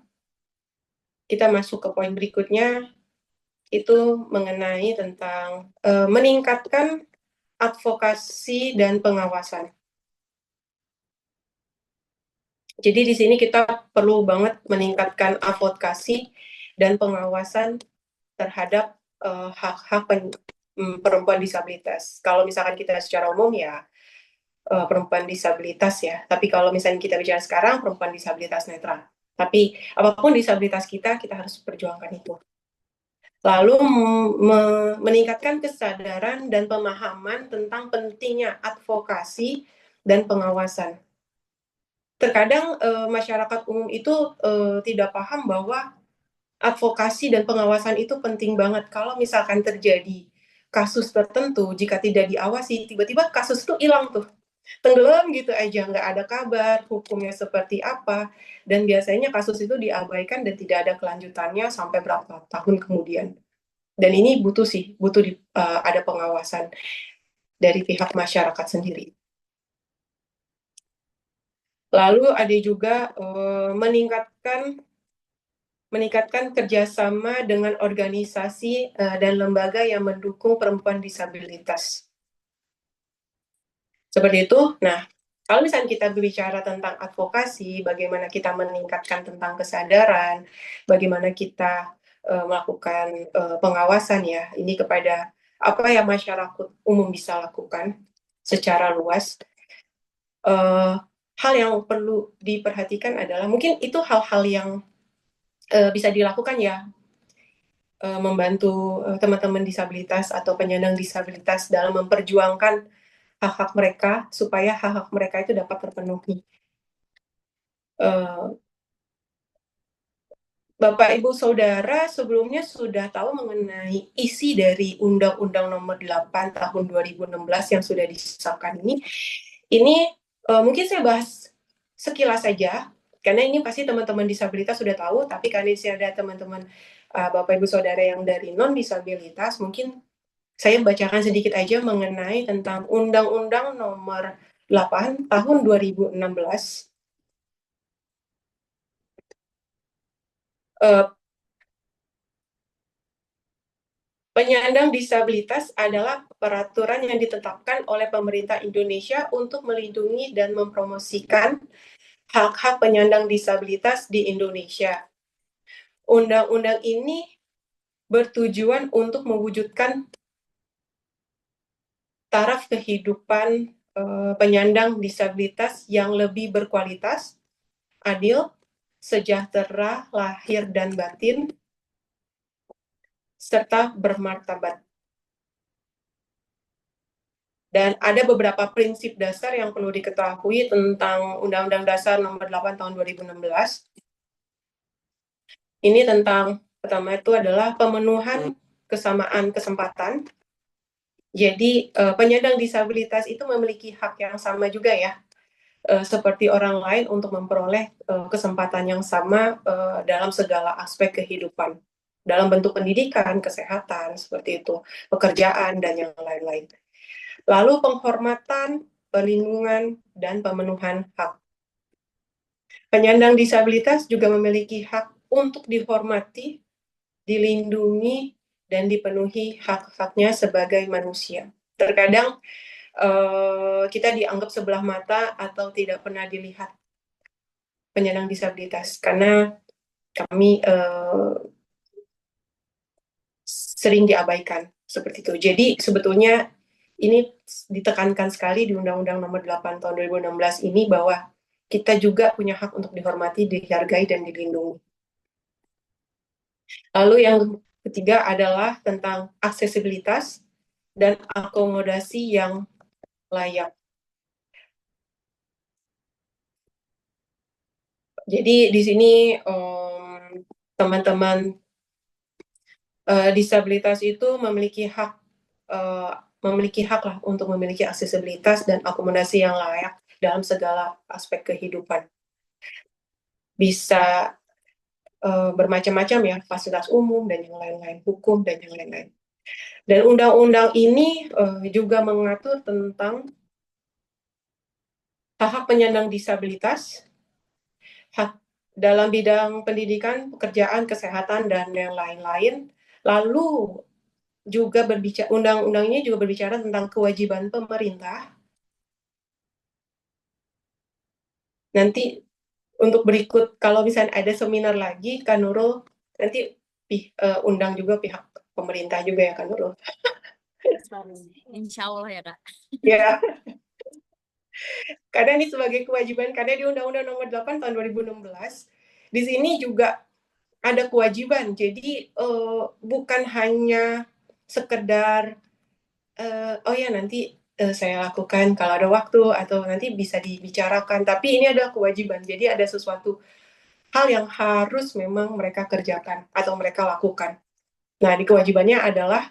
kita masuk ke poin berikutnya, itu mengenai tentang meningkatkan advokasi dan pengawasan. Jadi di sini kita perlu banget meningkatkan advokasi dan pengawasan terhadap hak-hak perempuan disabilitas. Kalau misalkan kita secara umum ya perempuan disabilitas ya, tapi kalau misalnya kita bicara sekarang perempuan disabilitas netral. Tapi apapun disabilitas kita harus perjuangkan itu. Lalu meningkatkan kesadaran dan pemahaman tentang pentingnya advokasi dan pengawasan. Terkadang masyarakat umum itu tidak paham bahwa advokasi dan pengawasan itu penting banget. Kalau misalkan terjadi kasus tertentu, jika tidak diawasi, tiba-tiba kasus itu hilang tuh. Tenggelam gitu aja, nggak ada kabar, hukumnya seperti apa, dan biasanya kasus itu diabaikan dan tidak ada kelanjutannya sampai berapa tahun kemudian. Dan ini butuh ada pengawasan dari pihak masyarakat sendiri. Lalu ada juga meningkatkan kerjasama dengan organisasi dan lembaga yang mendukung perempuan disabilitas. Seperti itu. Nah, kalau misalnya kita berbicara tentang advokasi, bagaimana kita meningkatkan tentang kesadaran, bagaimana kita melakukan pengawasan ya, ini kepada apa yang masyarakat umum bisa lakukan secara luas. Hal yang perlu diperhatikan adalah mungkin itu hal-hal yang bisa dilakukan ya, membantu teman-teman disabilitas atau penyandang disabilitas dalam memperjuangkan hak-hak mereka supaya hak-hak mereka itu dapat terpenuhi. Bapak Ibu Saudara sebelumnya sudah tahu mengenai isi dari Undang-Undang Nomor 8 Tahun 2016 yang sudah disahkan ini. Ini mungkin saya bahas sekilas saja, karena ini pasti teman-teman disabilitas sudah tahu, tapi karena ada teman-teman Bapak Ibu Saudara yang dari non-disabilitas, mungkin saya bacakan sedikit aja mengenai tentang Undang-Undang Nomor 8 Tahun 2016. Penyandang disabilitas adalah peraturan yang ditetapkan oleh pemerintah Indonesia untuk melindungi dan mempromosikan hak-hak penyandang disabilitas di Indonesia. Undang-undang ini bertujuan untuk mewujudkan taraf kehidupan penyandang disabilitas yang lebih berkualitas, adil, sejahtera lahir dan batin, serta bermartabat. Dan ada beberapa prinsip dasar yang perlu diketahui tentang Undang-Undang Dasar Nomor 8 Tahun 2016. Ini tentang, pertama itu adalah pemenuhan kesamaan kesempatan, Jadi penyandang disabilitas itu memiliki hak yang sama juga ya, seperti orang lain untuk memperoleh kesempatan yang sama dalam segala aspek kehidupan, dalam bentuk pendidikan, kesehatan, seperti itu, pekerjaan, dan yang lain-lain. Lalu penghormatan, perlindungan, dan pemenuhan hak. Penyandang disabilitas juga memiliki hak untuk dihormati, dilindungi, dan dipenuhi hak-haknya sebagai manusia. Terkadang kita dianggap sebelah mata atau tidak pernah dilihat penyandang disabilitas karena kami sering diabaikan seperti itu. Jadi sebetulnya ini ditekankan sekali di Undang-Undang Nomor 8 Tahun 2016 ini bahwa kita juga punya hak untuk dihormati, dihargai, dan dilindungi. Lalu yang ketiga adalah tentang aksesibilitas dan akomodasi yang layak. Jadi di sini teman-teman disabilitas itu memiliki hak lah untuk memiliki aksesibilitas dan akomodasi yang layak dalam segala aspek kehidupan. Bisa bermacam-macam ya, fasilitas umum dan yang lain-lain, hukum dan yang lain-lain. Dan undang-undang ini juga mengatur tentang hak-hak penyandang disabilitas, hak dalam bidang pendidikan, pekerjaan, kesehatan, dan yang lain-lain. Lalu juga berbicara, undang-undang ini juga berbicara tentang kewajiban pemerintah. Nanti untuk berikut, kalau misalnya ada seminar lagi, Kak Nurul, nanti undang juga pihak pemerintah juga ya, Kak Nurul. Insya Allah ya Kak. Ya, karena ini sebagai kewajiban, karena di Undang-Undang Nomor 8 Tahun 2016, di sini juga ada kewajiban. Jadi bukan hanya sekedar oh ya nanti saya lakukan kalau ada waktu atau nanti bisa dibicarakan, tapi ini adalah kewajiban. Jadi ada sesuatu hal yang harus memang mereka kerjakan atau mereka lakukan. Nah, di kewajibannya adalah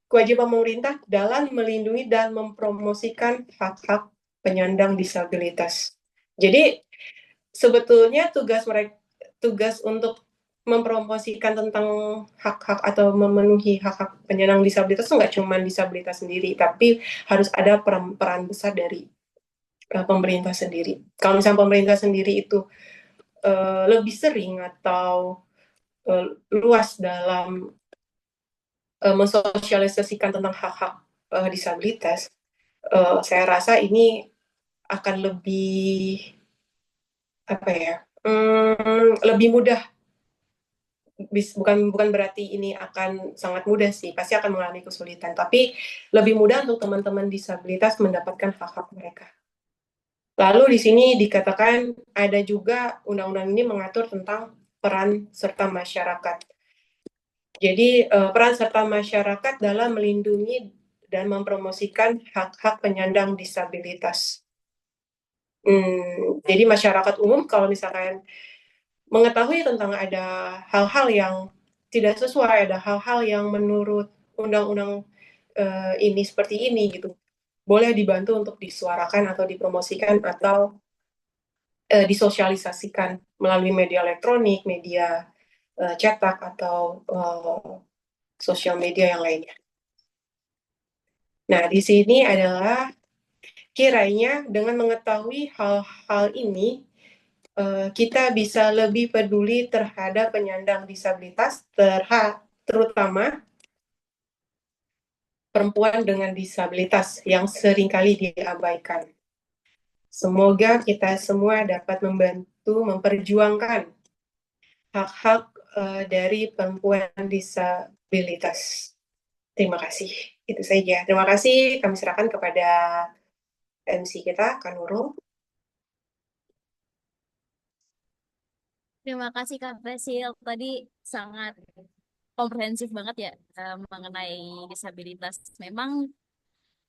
kewajiban pemerintah dalam melindungi dan mempromosikan hak-hak penyandang disabilitas. Jadi sebetulnya tugas untuk mempromosikan tentang hak-hak atau memenuhi hak-hak penyandang disabilitas itu nggak cuma disabilitas sendiri, tapi harus ada peran besar dari pemerintah sendiri. Kalau misalnya pemerintah sendiri itu lebih sering atau luas dalam mensosialisasikan tentang hak-hak disabilitas, saya rasa ini akan lebih apa ya, lebih mudah. Bukan berarti ini akan sangat mudah sih, pasti akan mengalami kesulitan, tapi lebih mudah untuk teman-teman disabilitas mendapatkan hak-hak mereka. Lalu di sini dikatakan ada juga undang-undang ini mengatur tentang peran serta masyarakat. Jadi peran serta masyarakat dalam melindungi dan mempromosikan hak-hak penyandang disabilitas. Jadi masyarakat umum kalau misalkan mengetahui tentang ada hal-hal yang tidak sesuai, ada hal-hal yang menurut undang-undang ini seperti ini gitu, boleh dibantu untuk disuarakan atau dipromosikan atau disosialisasikan melalui media elektronik, media cetak atau sosial media yang lainnya. Nah, di sini adalah kiranya dengan mengetahui hal-hal ini, kita bisa lebih peduli terhadap penyandang disabilitas, terutama perempuan dengan disabilitas yang seringkali diabaikan. Semoga kita semua dapat membantu memperjuangkan hak-hak dari perempuan disabilitas. Terima kasih. Itu saja. Terima kasih. Kami serahkan kepada MC kita, Kak Nurul. Terima kasih Kak Presil. Tadi sangat komprehensif banget ya mengenai disabilitas. Memang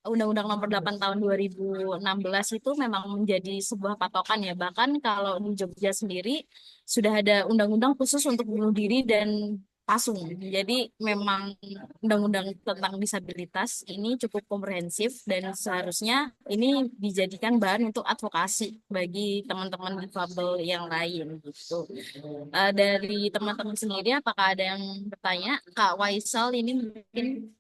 Undang-Undang Nomor 8 Tahun 2016 itu memang menjadi sebuah patokan ya. Bahkan kalau di Jogja sendiri sudah ada undang-undang khusus untuk bunuh diri dan Pasung. Jadi memang undang-undang tentang disabilitas ini cukup komprehensif dan seharusnya ini dijadikan bahan untuk advokasi bagi teman-teman difabel yang lain gitu. Dari teman-teman sendiri, apakah ada yang bertanya? Kak Waisal ini mungkin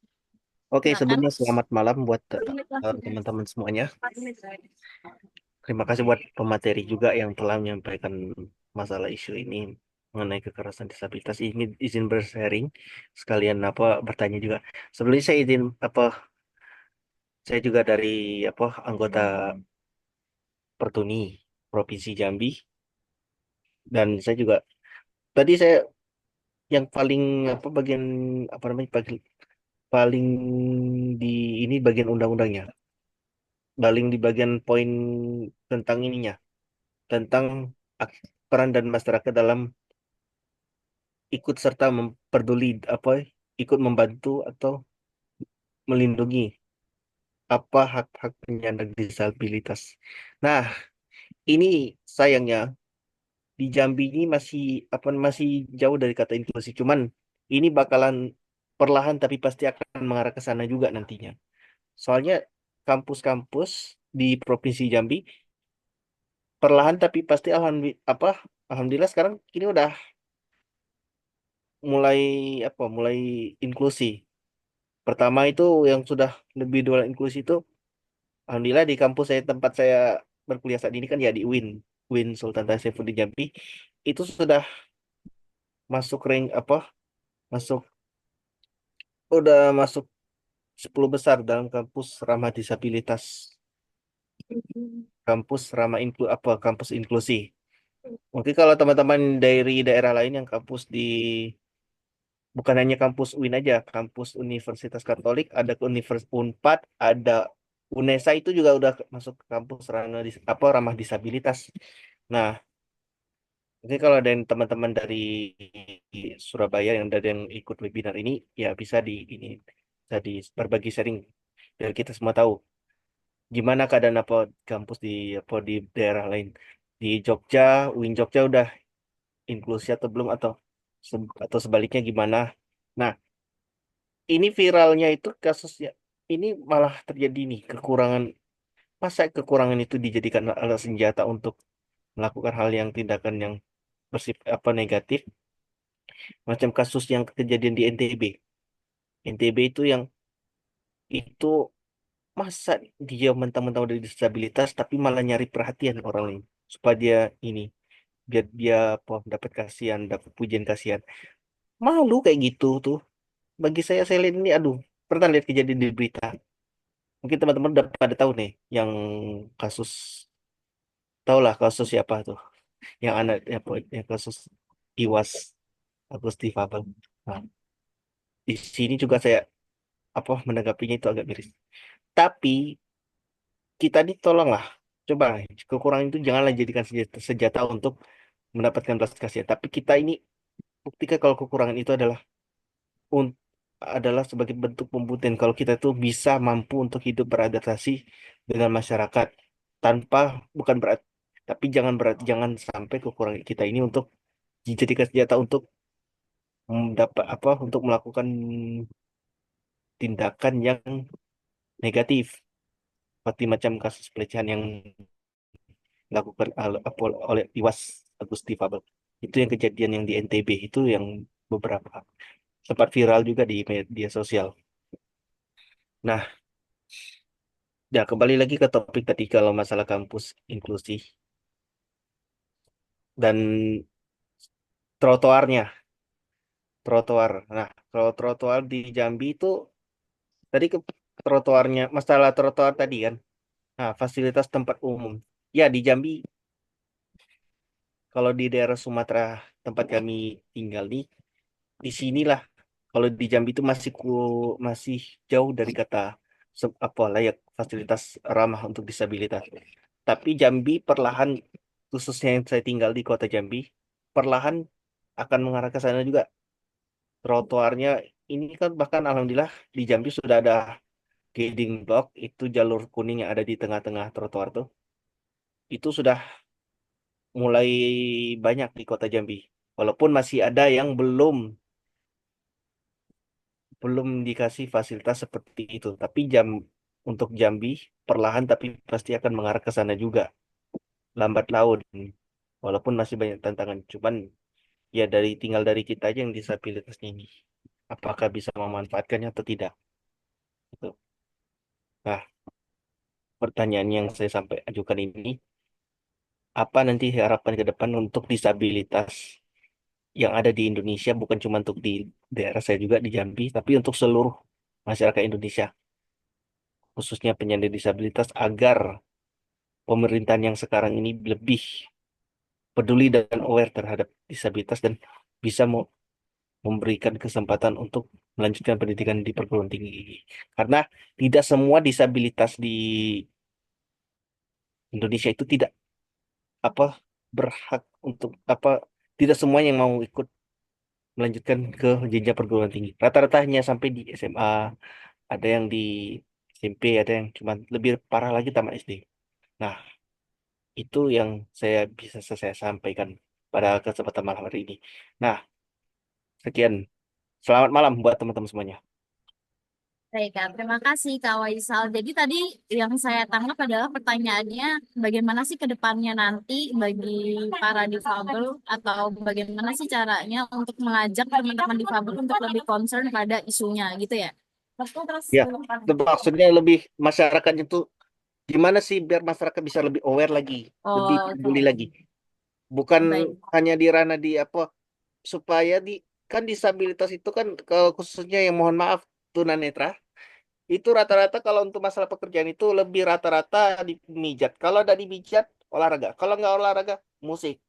Oke, silakan. sebelumnya selamat malam buat teman-teman semuanya. Terima kasih buat pemateri juga yang telah menyampaikan masalah isu ini mengenai kekerasan disabilitas. Ini izin bersharing sekalian apa bertanya juga. Sebelumnya saya izin apa saya juga dari apa anggota Pertuni Provinsi Jambi dan saya juga tadi saya yang paling apa bagian apa namanya paling di ini bagian undang-undangnya. Paling di bagian poin tentang ininya tentang peran dan masyarakat dalam ikut serta memperduli apa ikut membantu atau melindungi apa hak-hak penyandang disabilitas. Nah, ini sayangnya di Jambi ini masih apa masih jauh dari kata inklusi. Cuman ini bakalan perlahan tapi pasti akan mengarah ke sana juga nantinya. Soalnya kampus-kampus di Provinsi Jambi perlahan tapi pasti alhamdulillah sekarang ini udah mulai mulai inklusi. Pertama itu yang sudah lebih dulu inklusi itu alhamdulillah di kampus saya tempat saya berkuliah saat ini kan ya di UIN Sultan Tasaifuddin Jambi itu sudah masuk rank masuk udah masuk 10 besar dalam kampus inklusi. Mungkin kalau teman-teman dari daerah lain yang kampus di bukan hanya kampus UIN aja, kampus Universitas Katolik, ada ke Universitas Unpad, ada UNESA itu juga udah masuk ke kampus ramah disabilitas. Nah, mungkin kalau ada yang teman-teman dari Surabaya yang ikut webinar ini, ya bisa bisa berbagi sharing biar kita semua tahu gimana keadaan kampus di daerah lain. Di Jogja, UIN Jogja udah inklusi atau belum atau sebaliknya gimana? Nah, ini viralnya itu kasusnya ini malah terjadi nih kekurangan masa kekurangan itu dijadikan alat senjata untuk melakukan hal yang tindakan yang bersifat negatif macam kasus yang kejadian di NTB. NTB itu masa dia mentang-mentang udah disabilitas tapi malah nyari perhatian orang lain supaya dia ini biar dia dapat kasihan dapat pujian kasihan malu kayak gitu tuh bagi saya lihat ini aduh pernah lihat kejadian di berita. Mungkin teman-teman udah pada tahu nih yang kasus, tahu lah kasus siapa tuh, yang anak yang kasus Iwas Agus Difabel. Nah, di sini juga saya menanggapinya itu agak miris. Tapi kita ini tolonglah, coba kekurangan itu janganlah jadikan senjata untuk mendapatkan belas kasihan. Tapi kita ini buktikan kalau kekurangan itu un- adalah sebagai bentuk pembuktian kalau kita tuh bisa mampu untuk hidup beradaptasi dengan masyarakat tanpa bukan berat tapi jangan sampai kekurangan kita ini untuk dijadikan senjata untuk mendapat untuk melakukan tindakan yang negatif seperti macam kasus pelecehan yang dilakukan oleh Iwas Agus Difabel itu yang kejadian yang di NTB itu yang beberapa sempat viral juga di media sosial. Nah, ya, kembali lagi ke topik tadi kalau masalah kampus inklusi dan trotoarnya, trotoar. Nah, kalau trotoar di Jambi itu tadi ke trotoarnya, masalah trotoar tadi kan. Nah, fasilitas tempat umum. Ya, di Jambi, kalau di daerah Sumatera tempat kami tinggal nih, di sinilah kalau di Jambi itu masih jauh dari kata layak fasilitas ramah untuk disabilitas. Tapi Jambi perlahan, khususnya yang saya tinggal di kota Jambi, perlahan akan mengarah ke sana juga. Trotoarnya ini kan bahkan alhamdulillah di Jambi sudah ada guiding block, itu jalur kuning yang ada di tengah-tengah trotoar tuh. Itu sudah mulai banyak di kota Jambi. Walaupun masih ada yang belum belum dikasih fasilitas seperti itu. Tapi untuk Jambi perlahan tapi pasti akan mengarah ke sana juga, lambat laun. Walaupun masih banyak tantangan, cuman ya tinggal dari kita aja yang disabilitasnya ini, apakah bisa memanfaatkannya atau tidak. Gitu. Nah, pertanyaan yang saya sampai ajukan ini, apa nanti harapan ke depan untuk disabilitas yang ada di Indonesia, bukan cuma untuk di daerah saya juga di Jambi, tapi untuk seluruh masyarakat Indonesia, khususnya penyandang disabilitas, agar pemerintahan yang sekarang ini lebih peduli dan aware terhadap disabilitas dan bisa memberikan kesempatan untuk melanjutkan pendidikan di perguruan tinggi ini. Karena tidak semua disabilitas di Indonesia itu tidak apa berhak untuk tidak semua yang mau ikut melanjutkan ke jenjang perguruan tinggi. Rata-rata hanya sampai di SMA, ada yang di SMP, ada yang cuma lebih parah lagi tamat SD. Nah, itu yang saya sampaikan pada kesempatan malam hari ini. Nah, sekian. Selamat malam buat teman-teman semuanya. Baik, Kak. Terima kasih, Kak Waisal. Jadi tadi yang saya tangkap adalah pertanyaannya, bagaimana sih ke depannya nanti bagi para difabel, atau bagaimana sih caranya untuk mengajak teman-teman difabel untuk lebih concern pada isunya, gitu ya? Terus, Ya, itu maksudnya lebih masyarakatnya tuh gimana sih biar masyarakat bisa lebih aware lagi, lebih oh, peduli oke. lagi. Bukan Baik. hanya di ranah di supaya kan disabilitas itu kan kalau khususnya yang mohon maaf tunanetra itu rata-rata kalau untuk masalah pekerjaan itu lebih rata-rata di pijat. Kalau ada di pijat olahraga, kalau nggak olahraga musik.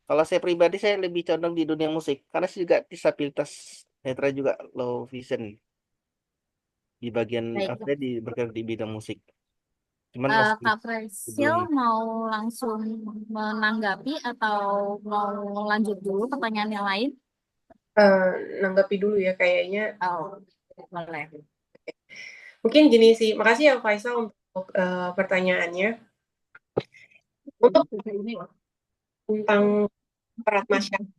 Kalau saya pribadi saya lebih condong di dunia musik karena saya juga disabilitas netra juga low vision di bagian Baik. bergerak di bidang musik. Cuman masih Kak belum. Presil mau langsung menanggapi atau mau lanjut dulu pertanyaan yang lain? Nanggapi dulu ya kayaknya. Oh, boleh. Mungkin gini sih, makasih ya Faisal untuk pertanyaannya. Untuk tentang peran masyarakat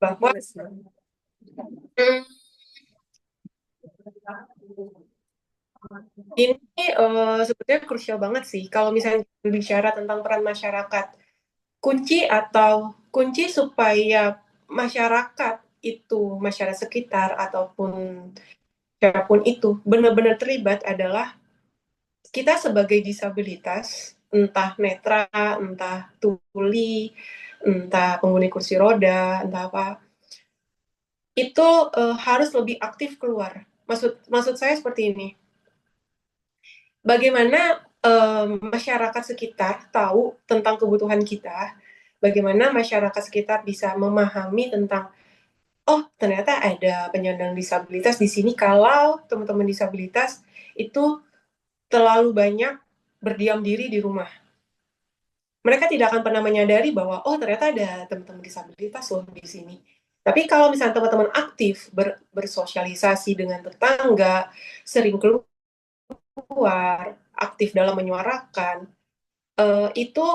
bahwa hmm, ini sebetulnya krusial banget sih kalau misalnya berbicara tentang peran masyarakat. Kunci supaya masyarakat itu, masyarakat sekitar ataupun siapapun itu benar-benar terlibat adalah kita sebagai disabilitas, entah netra, entah tuli, entah penghuni kursi roda, entah apa, itu harus lebih aktif keluar. Maksud saya seperti ini. Bagaimana masyarakat sekitar tahu tentang kebutuhan kita, bagaimana masyarakat sekitar bisa memahami tentang, oh ternyata ada penyandang disabilitas di sini, kalau teman-teman disabilitas itu terlalu banyak berdiam diri di rumah. Mereka tidak akan pernah menyadari bahwa, oh ternyata ada teman-teman disabilitas loh di sini. Tapi kalau misalnya teman-teman aktif bersosialisasi dengan tetangga, sering keluar, aktif dalam menyuarakan, itu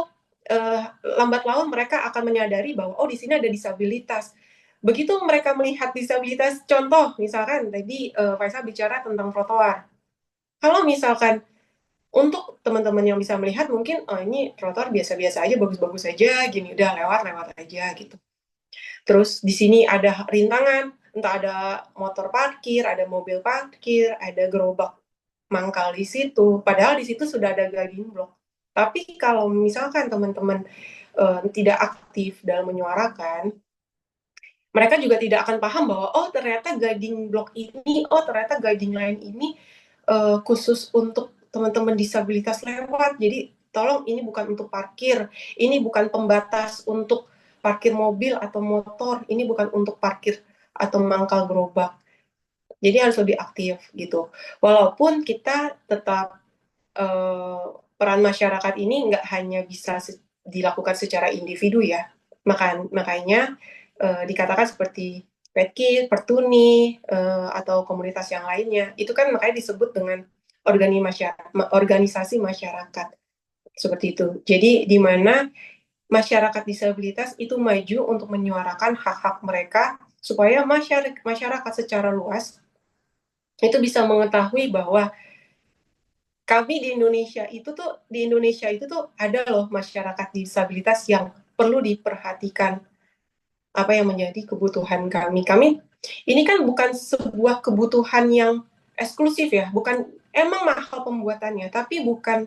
lambat laun mereka akan menyadari bahwa oh di sini ada disabilitas. Begitu mereka melihat disabilitas, contoh misalkan tadi Faisal bicara tentang trotoar. Kalau misalkan untuk teman-teman yang bisa melihat mungkin oh ini trotoar biasa-biasa aja, bagus-bagus aja, gini udah lewat-lewat aja gitu. Terus di sini ada rintangan, entah ada motor parkir, ada mobil parkir, ada gerobak mangkal di situ. Padahal di situ sudah ada guiding block. Tapi kalau misalkan teman-teman tidak aktif dalam menyuarakan, mereka juga tidak akan paham bahwa oh ternyata guiding block ini, oh ternyata guiding line ini khusus untuk teman-teman disabilitas lewat. Jadi tolong ini bukan untuk parkir, ini bukan pembatas untuk parkir mobil atau motor, ini bukan untuk parkir atau mangkal gerobak. Jadi harus lebih aktif gitu. Walaupun kita tetap peran masyarakat ini nggak hanya bisa dilakukan secara individu ya. Makanya dikatakan seperti Petkid, Pertuni, atau komunitas yang lainnya. Itu kan makanya disebut dengan organisasi masyarakat. Seperti itu. Jadi di mana masyarakat disabilitas itu maju untuk menyuarakan hak-hak mereka supaya masyarakat secara luas itu bisa mengetahui bahwa kami di Indonesia itu tuh ada loh masyarakat disabilitas yang perlu diperhatikan apa yang menjadi kebutuhan kami. Ini kan bukan sebuah kebutuhan yang eksklusif ya, bukan emang mahal pembuatannya, tapi bukan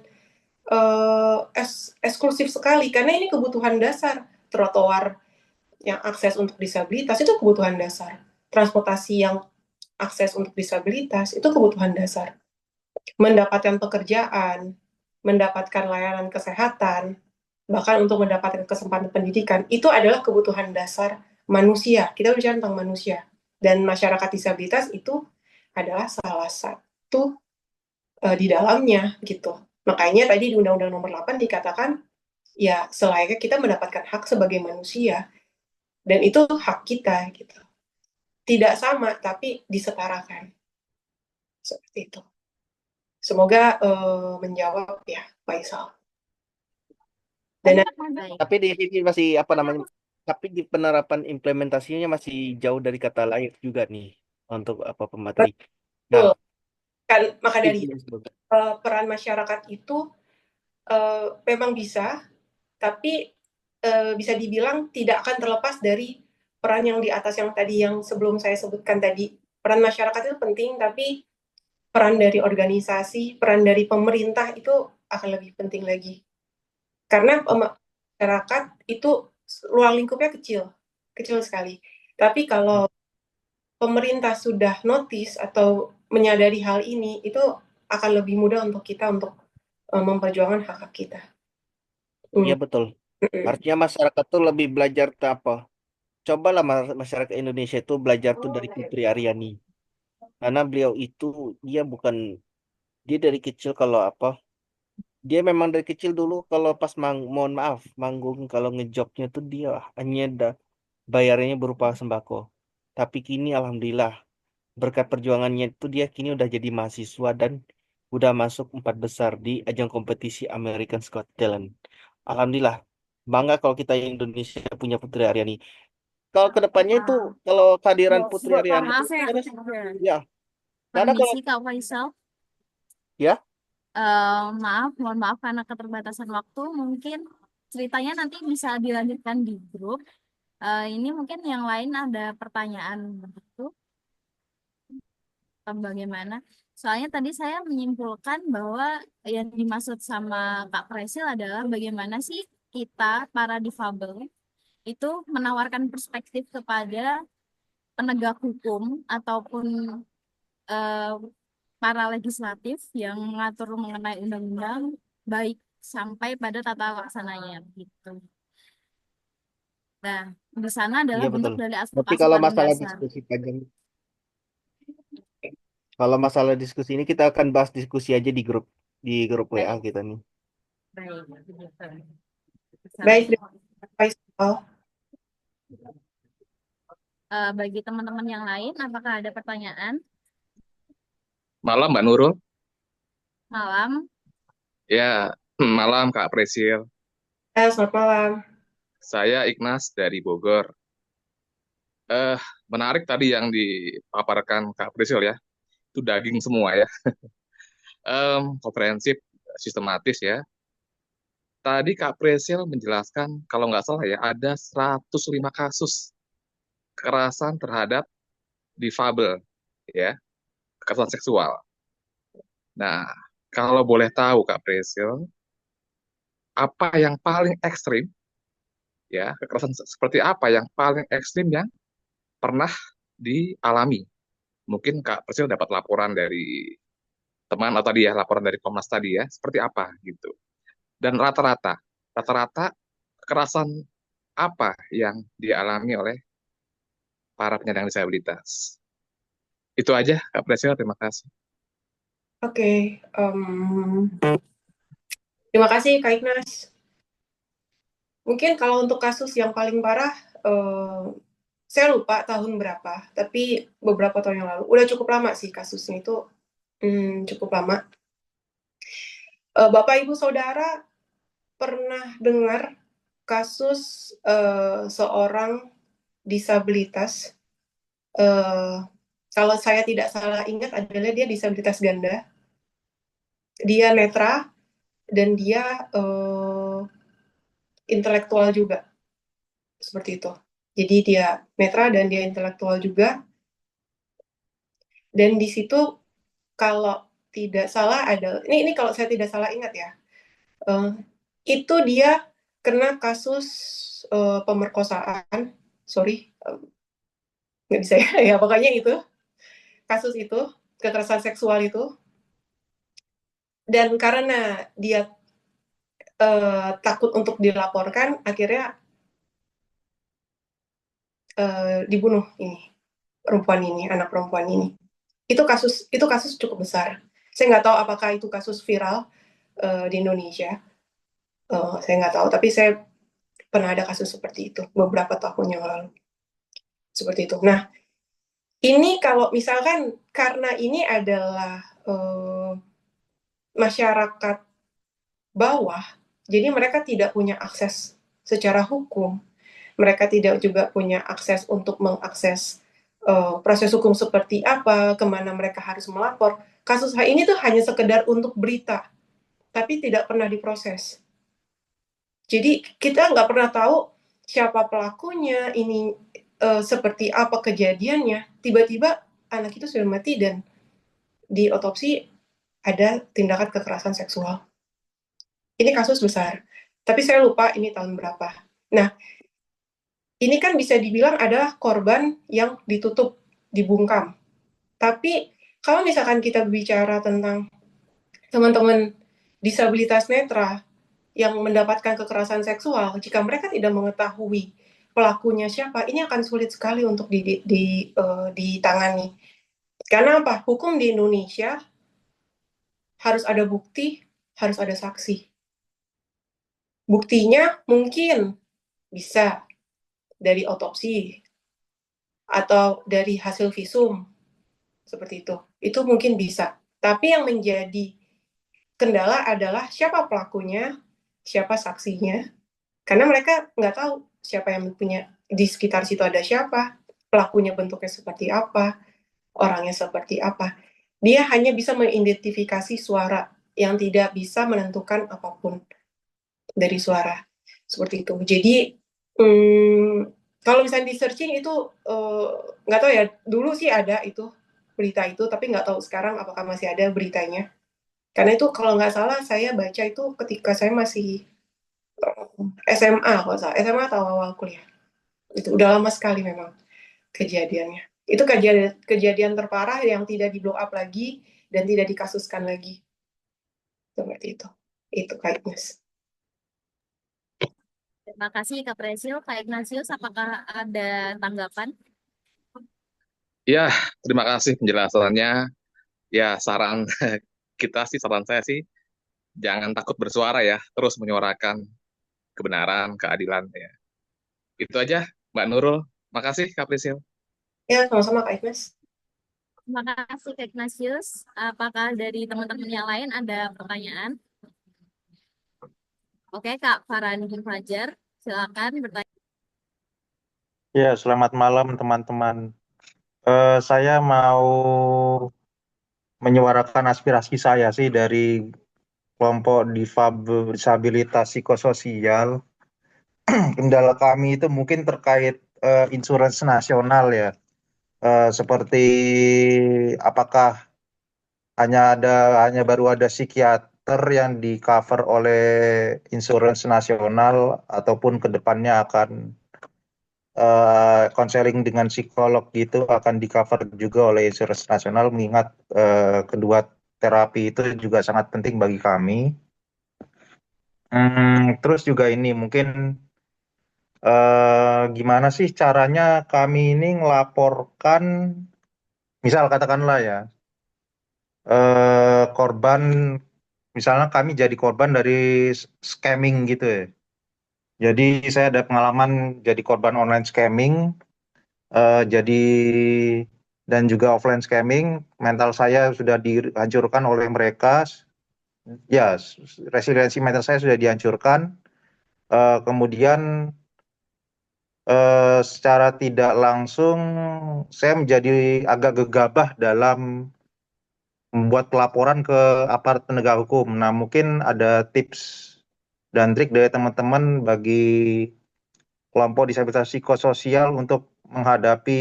eksklusif sekali karena ini kebutuhan dasar. Trotoar yang akses untuk disabilitas itu kebutuhan dasar. Transportasi yang akses untuk disabilitas itu kebutuhan dasar. Mendapatkan pekerjaan, mendapatkan layanan kesehatan, bahkan untuk mendapatkan kesempatan pendidikan, itu adalah kebutuhan dasar manusia. Kita bicara tentang manusia. Dan masyarakat disabilitas itu adalah salah satu di dalamnya gitu. Makanya tadi di Undang-Undang Nomor 8 dikatakan ya selayaknya kita mendapatkan hak sebagai manusia dan itu hak kita gitu. Tidak sama tapi disetarakan. Seperti itu. Semoga menjawab ya, Faisal. Dan Baik. Tapi di sini masih apa namanya? Tapi di penerapan implementasinya masih jauh dari kata layak juga nih untuk apa pemateri. betul, Nah, kan, maka dari peran masyarakat itu memang bisa, tapi bisa dibilang tidak akan terlepas dari peran yang di atas yang tadi yang sebelum saya sebutkan tadi. Peran masyarakat itu penting, tapi peran dari organisasi, peran dari pemerintah itu akan lebih penting lagi. Karena masyarakat itu ruang lingkupnya kecil sekali. Tapi kalau pemerintah sudah notice atau menyadari hal ini, itu akan lebih mudah untuk kita untuk memperjuangkan hak-hak kita. Iya betul. Harusnya masyarakat tuh lebih belajar ke apa? Cobalah masyarakat Indonesia itu belajar tuh dari Putri Aryani. Karena beliau itu dia dari kecil kalau apa? Dia memang dari kecil dulu kalau pas mohon maaf manggung kalau ngejobnya tuh dia hanya bayarnya berupa sembako. Tapi kini alhamdulillah berkat perjuangannya itu dia kini udah jadi mahasiswa dan udah masuk 4 besar di ajang kompetisi American Got Talent. Alhamdulillah bangga kalau kita Indonesia punya Putri Aryani. Kalau kedepannya itu kalau kehadiran Putri Aryani itu Maaf ya, ya karena kalau permisi Kak Faisal. ya Mohon maaf karena keterbatasan waktu. Mungkin ceritanya nanti bisa dilanjutkan di grup. Ini mungkin yang lain ada pertanyaan begitu, atau bagaimana? Soalnya tadi saya menyimpulkan bahwa yang dimaksud sama Kak Presil adalah bagaimana sih kita para difabel itu menawarkan perspektif kepada penegak hukum ataupun eh, para legislatif yang mengatur mengenai undang-undang baik sampai pada tata laksananya gitu. Nah, di sana adalah iya bentuk betul. dari Tapi advokasi paling dasar. kalau masalah diskusi ini kita akan bahas diskusi aja di grup WA Baik, kita nih. baik. Baik, Faisal. Bagi teman-teman yang lain, apakah ada pertanyaan? Malam Mbak Nurul. Malam. Ya, malam Kak Presil. Selamat malam. Saya Ignas dari Bogor. Menarik tadi yang dipaparkan Kak Presil ya. Itu daging semua ya. Komprehensif, sistematis ya. Tadi Kak Presil menjelaskan, kalau nggak salah ya, ada 105 kasus kekerasan terhadap difabel, ya, kekerasan seksual. Nah, kalau boleh tahu Kak Presil, apa yang paling ekstrim, ya, kekerasan seperti apa yang paling ekstrim yang pernah dialami? Mungkin Kak Presil dapat laporan dari teman atau tadi ya, laporan dari Komnas tadi ya, seperti apa gitu. Dan rata-rata kekerasan apa yang dialami oleh para penyandang disabilitas. Itu aja Kak Presil, terima kasih. Oke, terima kasih Kak Ignas. Mungkin kalau untuk kasus yang paling parah, saya lupa tahun berapa, tapi beberapa tahun yang lalu. Udah cukup lama sih kasusnya itu, cukup lama. Bapak Ibu Saudara pernah dengar kasus seorang disabilitas kalau saya tidak salah ingat adalah dia disabilitas ganda, dia netra, dan dia intelektual juga, seperti itu. Jadi dia netra dan dia intelektual juga, dan di situ kalau tidak salah ada, ini kalau saya tidak salah ingat ya, itu dia kena kasus pemerkosaan, sorry, nggak bisa ya, ya pokoknya itu, kasus itu, kekerasan seksual itu, dan karena dia takut untuk dilaporkan, akhirnya dibunuh ini perempuan ini, anak perempuan ini. Itu kasus cukup besar. Saya nggak tahu apakah itu kasus viral di Indonesia. Saya nggak tahu, tapi saya pernah ada kasus seperti itu beberapa tahun yang lalu. Seperti itu. Nah, ini kalau misalkan karena ini adalah masyarakat bawah, jadi mereka tidak punya akses secara hukum. Mereka tidak juga punya akses untuk mengakses proses hukum seperti apa, kemana mereka harus melapor. Kasus ini tuh hanya sekedar untuk berita, tapi tidak pernah diproses. Jadi kita nggak pernah tahu siapa pelakunya, ini seperti apa kejadiannya. Tiba-tiba anak itu sudah mati dan di otopsi ada tindakan kekerasan seksual. Ini kasus besar, tapi saya lupa ini tahun berapa. Nah, ini kan bisa dibilang adalah korban yang ditutup, dibungkam. Tapi kalau misalkan kita bicara tentang teman-teman disabilitas netra yang mendapatkan kekerasan seksual, jika mereka tidak mengetahui pelakunya siapa, ini akan sulit sekali untuk ditangani. Karena apa? Hukum di Indonesia harus ada bukti, harus ada saksi. Buktinya mungkin bisa dari otopsi atau dari hasil visum, seperti itu. Itu mungkin bisa. Tapi yang menjadi kendala adalah siapa pelakunya, siapa saksinya, karena mereka nggak tahu siapa yang punya, di sekitar situ ada siapa, pelakunya bentuknya seperti apa, orangnya seperti apa. Dia hanya bisa mengidentifikasi suara yang tidak bisa menentukan apapun dari suara. Seperti itu. Jadi, kalau misalnya di searching itu, nggak tahu ya, dulu sih ada itu, berita itu, tapi nggak tahu sekarang apakah masih ada beritanya. Karena itu kalau nggak salah saya baca itu ketika saya masih SMA, kalau salah. SMA atau awal kuliah. Itu udah lama sekali memang kejadiannya. Itu kejadian terparah yang tidak di blow up lagi dan tidak dikasuskan lagi. Seperti itu. Itu Kak Ignas. Terima kasih Kak Presil. Kak Ignatius, apakah ada tanggapan? Ya, terima kasih penjelasannya. Ya, saran saran saya sih, jangan takut bersuara ya, terus menyuarakan kebenaran, keadilan ya. Itu aja, Mbak Nurul. Makasih, Kak Prisil. Ya, sama-sama Kak Ignas. Terima kasih Kak Ignatius. Apakah dari teman-teman yang lain ada pertanyaan? Oke, Kak Farhan Fajar, silakan bertanya. Ya, selamat malam teman-teman. Saya mau menyuarakan aspirasi saya sih dari kelompok disabilitas psikososial. Kendala kami itu mungkin terkait insurans nasional ya. Seperti apakah hanya baru ada psikiater yang di cover oleh insurans nasional ataupun kedepannya akan konseling dengan psikolog gitu akan di cover juga oleh insurans nasional, mengingat kedua terapi itu juga sangat penting bagi kami. Terus juga ini mungkin gimana sih caranya kami ini ngelaporkan, misal katakanlah ya, korban, misalnya kami jadi korban dari scamming gitu ya. Jadi saya ada pengalaman jadi korban online scamming, jadi dan juga offline scamming, mental saya sudah dihancurkan oleh mereka. Ya, resiliensi mental saya sudah dihancurkan. Kemudian secara tidak langsung saya menjadi agak gegabah dalam membuat pelaporan ke aparat penegak hukum. Nah, mungkin ada tips dan trik dari teman-teman bagi kelompok disabilitas psikososial untuk menghadapi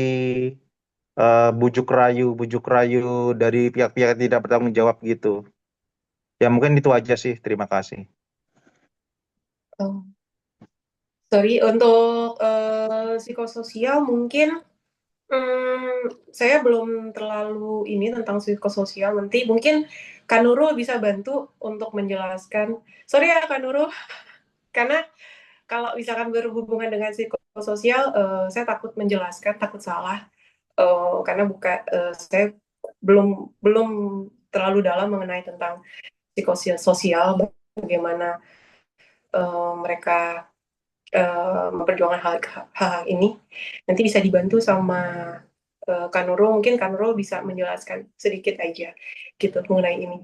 bujuk rayu dari pihak-pihak yang tidak bertanggung jawab gitu. Ya mungkin itu aja sih. Terima kasih. Oh, sorry, untuk psikososial mungkin saya belum terlalu ini tentang psikososial. Nanti mungkin Kak Nurul bisa bantu untuk menjelaskan. Sorry ya Kak Nurul, karena kalau misalkan berhubungan dengan psikososial, saya takut menjelaskan, takut salah. Karena saya belum belum terlalu dalam mengenai tentang psikososial, bagaimana mereka memperjuangkan hal ini. Nanti bisa dibantu sama Kak Nurul. Mungkin Kak Nurul bisa menjelaskan sedikit aja gitu mengenai ini.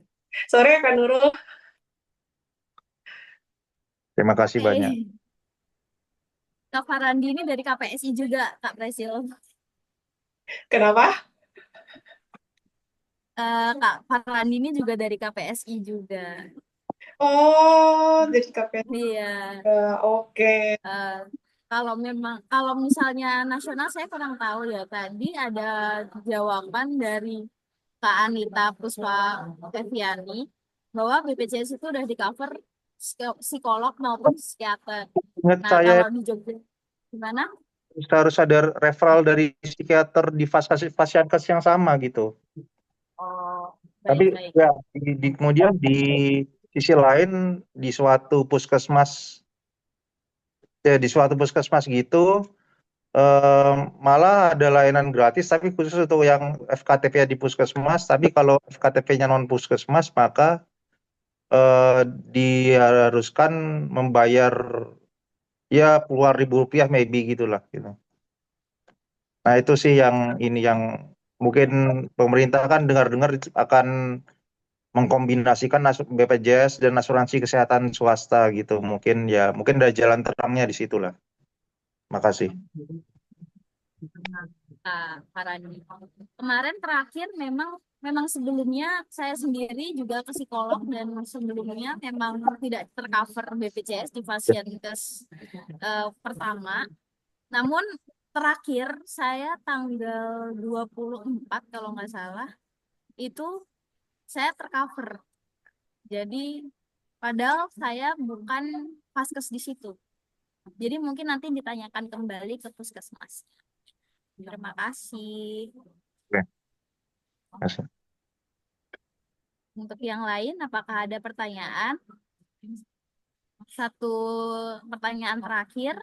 Sore Kak Nurul. Terima kasih banyak. Kak Farandi ini dari KPSI juga, Kak Presil. Kenapa? Kak Farandi ini juga dari KPSI juga. Oh, dari KPS. Iya. Oke. Kalau misalnya nasional saya kurang tahu ya. Tadi ada jawaban dari Kak Anita Puspa Eviani bahwa BPJS itu udah di cover psikolog maupun psikiater. Ingat Nah, saya kalau di Jogja gimana? harus ada referral dari psikiater di Fasiankes yang sama gitu. Oh, Tapi baik-baik. ya kemudian di sisi lain di suatu puskesmas gitu malah ada layanan gratis tapi khusus untuk yang FKTP di puskesmas. Tapi kalau FKTP-nya non puskesmas maka diharuskan membayar ya puluhan ribu rupiah maybe gitulah gitu. Nah itu sih yang mungkin pemerintah kan dengar-dengar akan mengkombinasikan BPJS dan asuransi kesehatan swasta gitu. Mungkin ada jalan terangnya di situ lah. Makasih. Farani. Kemarin terakhir memang sebelumnya saya sendiri juga ke psikolog dan sebelumnya memang tidak tercover BPJS di Fasiankes pertama. Namun terakhir saya tanggal 24 kalau nggak salah itu saya tercover. Jadi padahal saya bukan paskes di situ. Jadi mungkin nanti ditanyakan kembali ke puskesmas. Terima kasih. Oke. Makasih. Untuk yang lain, apakah ada pertanyaan? Satu pertanyaan terakhir.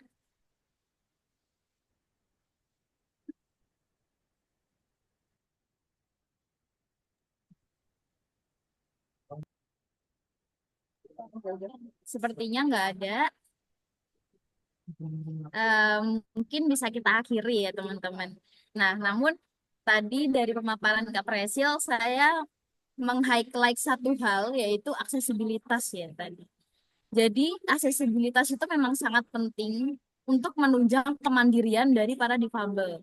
Sepertinya nggak ada. Mungkin bisa kita akhiri ya teman-teman. Nah, namun tadi dari pemaparan Kak Presil, saya meng-highlight satu hal yaitu aksesibilitas ya tadi. Jadi aksesibilitas itu memang sangat penting untuk menunjang kemandirian dari para difabel.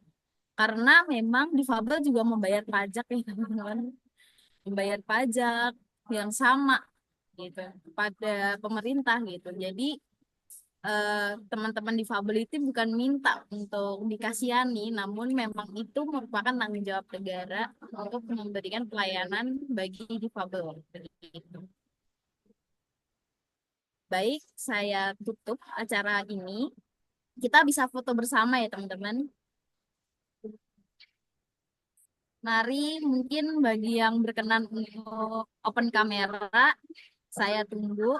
Karena memang difabel juga membayar pajak ya teman-teman. Membayar pajak yang sama gitu kepada pemerintah gitu. Jadi teman-teman difabel itu bukan minta untuk dikasihani, namun memang itu merupakan tanggung jawab negara untuk memberikan pelayanan bagi difabel. Begitu. Baik, saya tutup acara ini. Kita bisa foto bersama ya teman-teman. Mari mungkin bagi yang berkenan untuk open kamera, saya tunggu.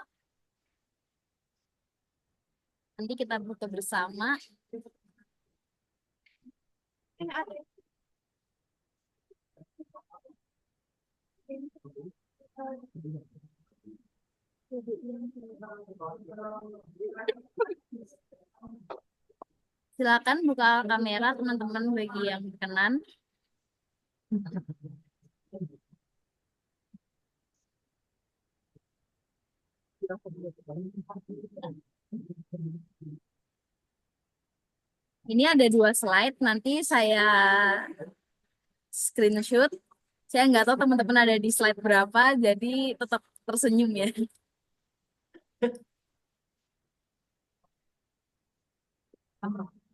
Nanti kita foto bersama. Silakan buka kamera teman-teman bagi yang berkenan. Ini ada 2 slide, nanti saya screenshot. Saya nggak tahu teman-teman ada di slide berapa, jadi tetap tersenyum ya.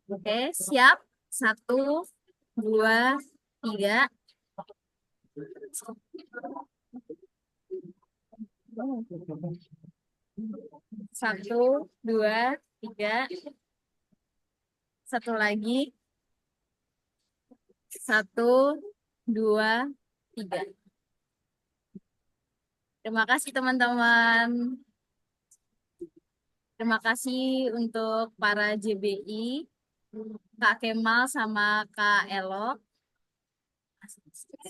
Oke, siap. 1, 2, 3. 1, 2, 3. Satu lagi. 1, 2, 3. Terima kasih teman-teman. Terima kasih untuk para JBI, Kak Kemal sama Kak Elok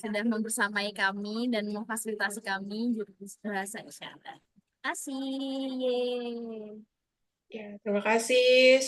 sudah membersamai kami dan memfasilitasi kami jurusan bahasa isyarat. Terima kasih. Yeay. Ya, terima kasih.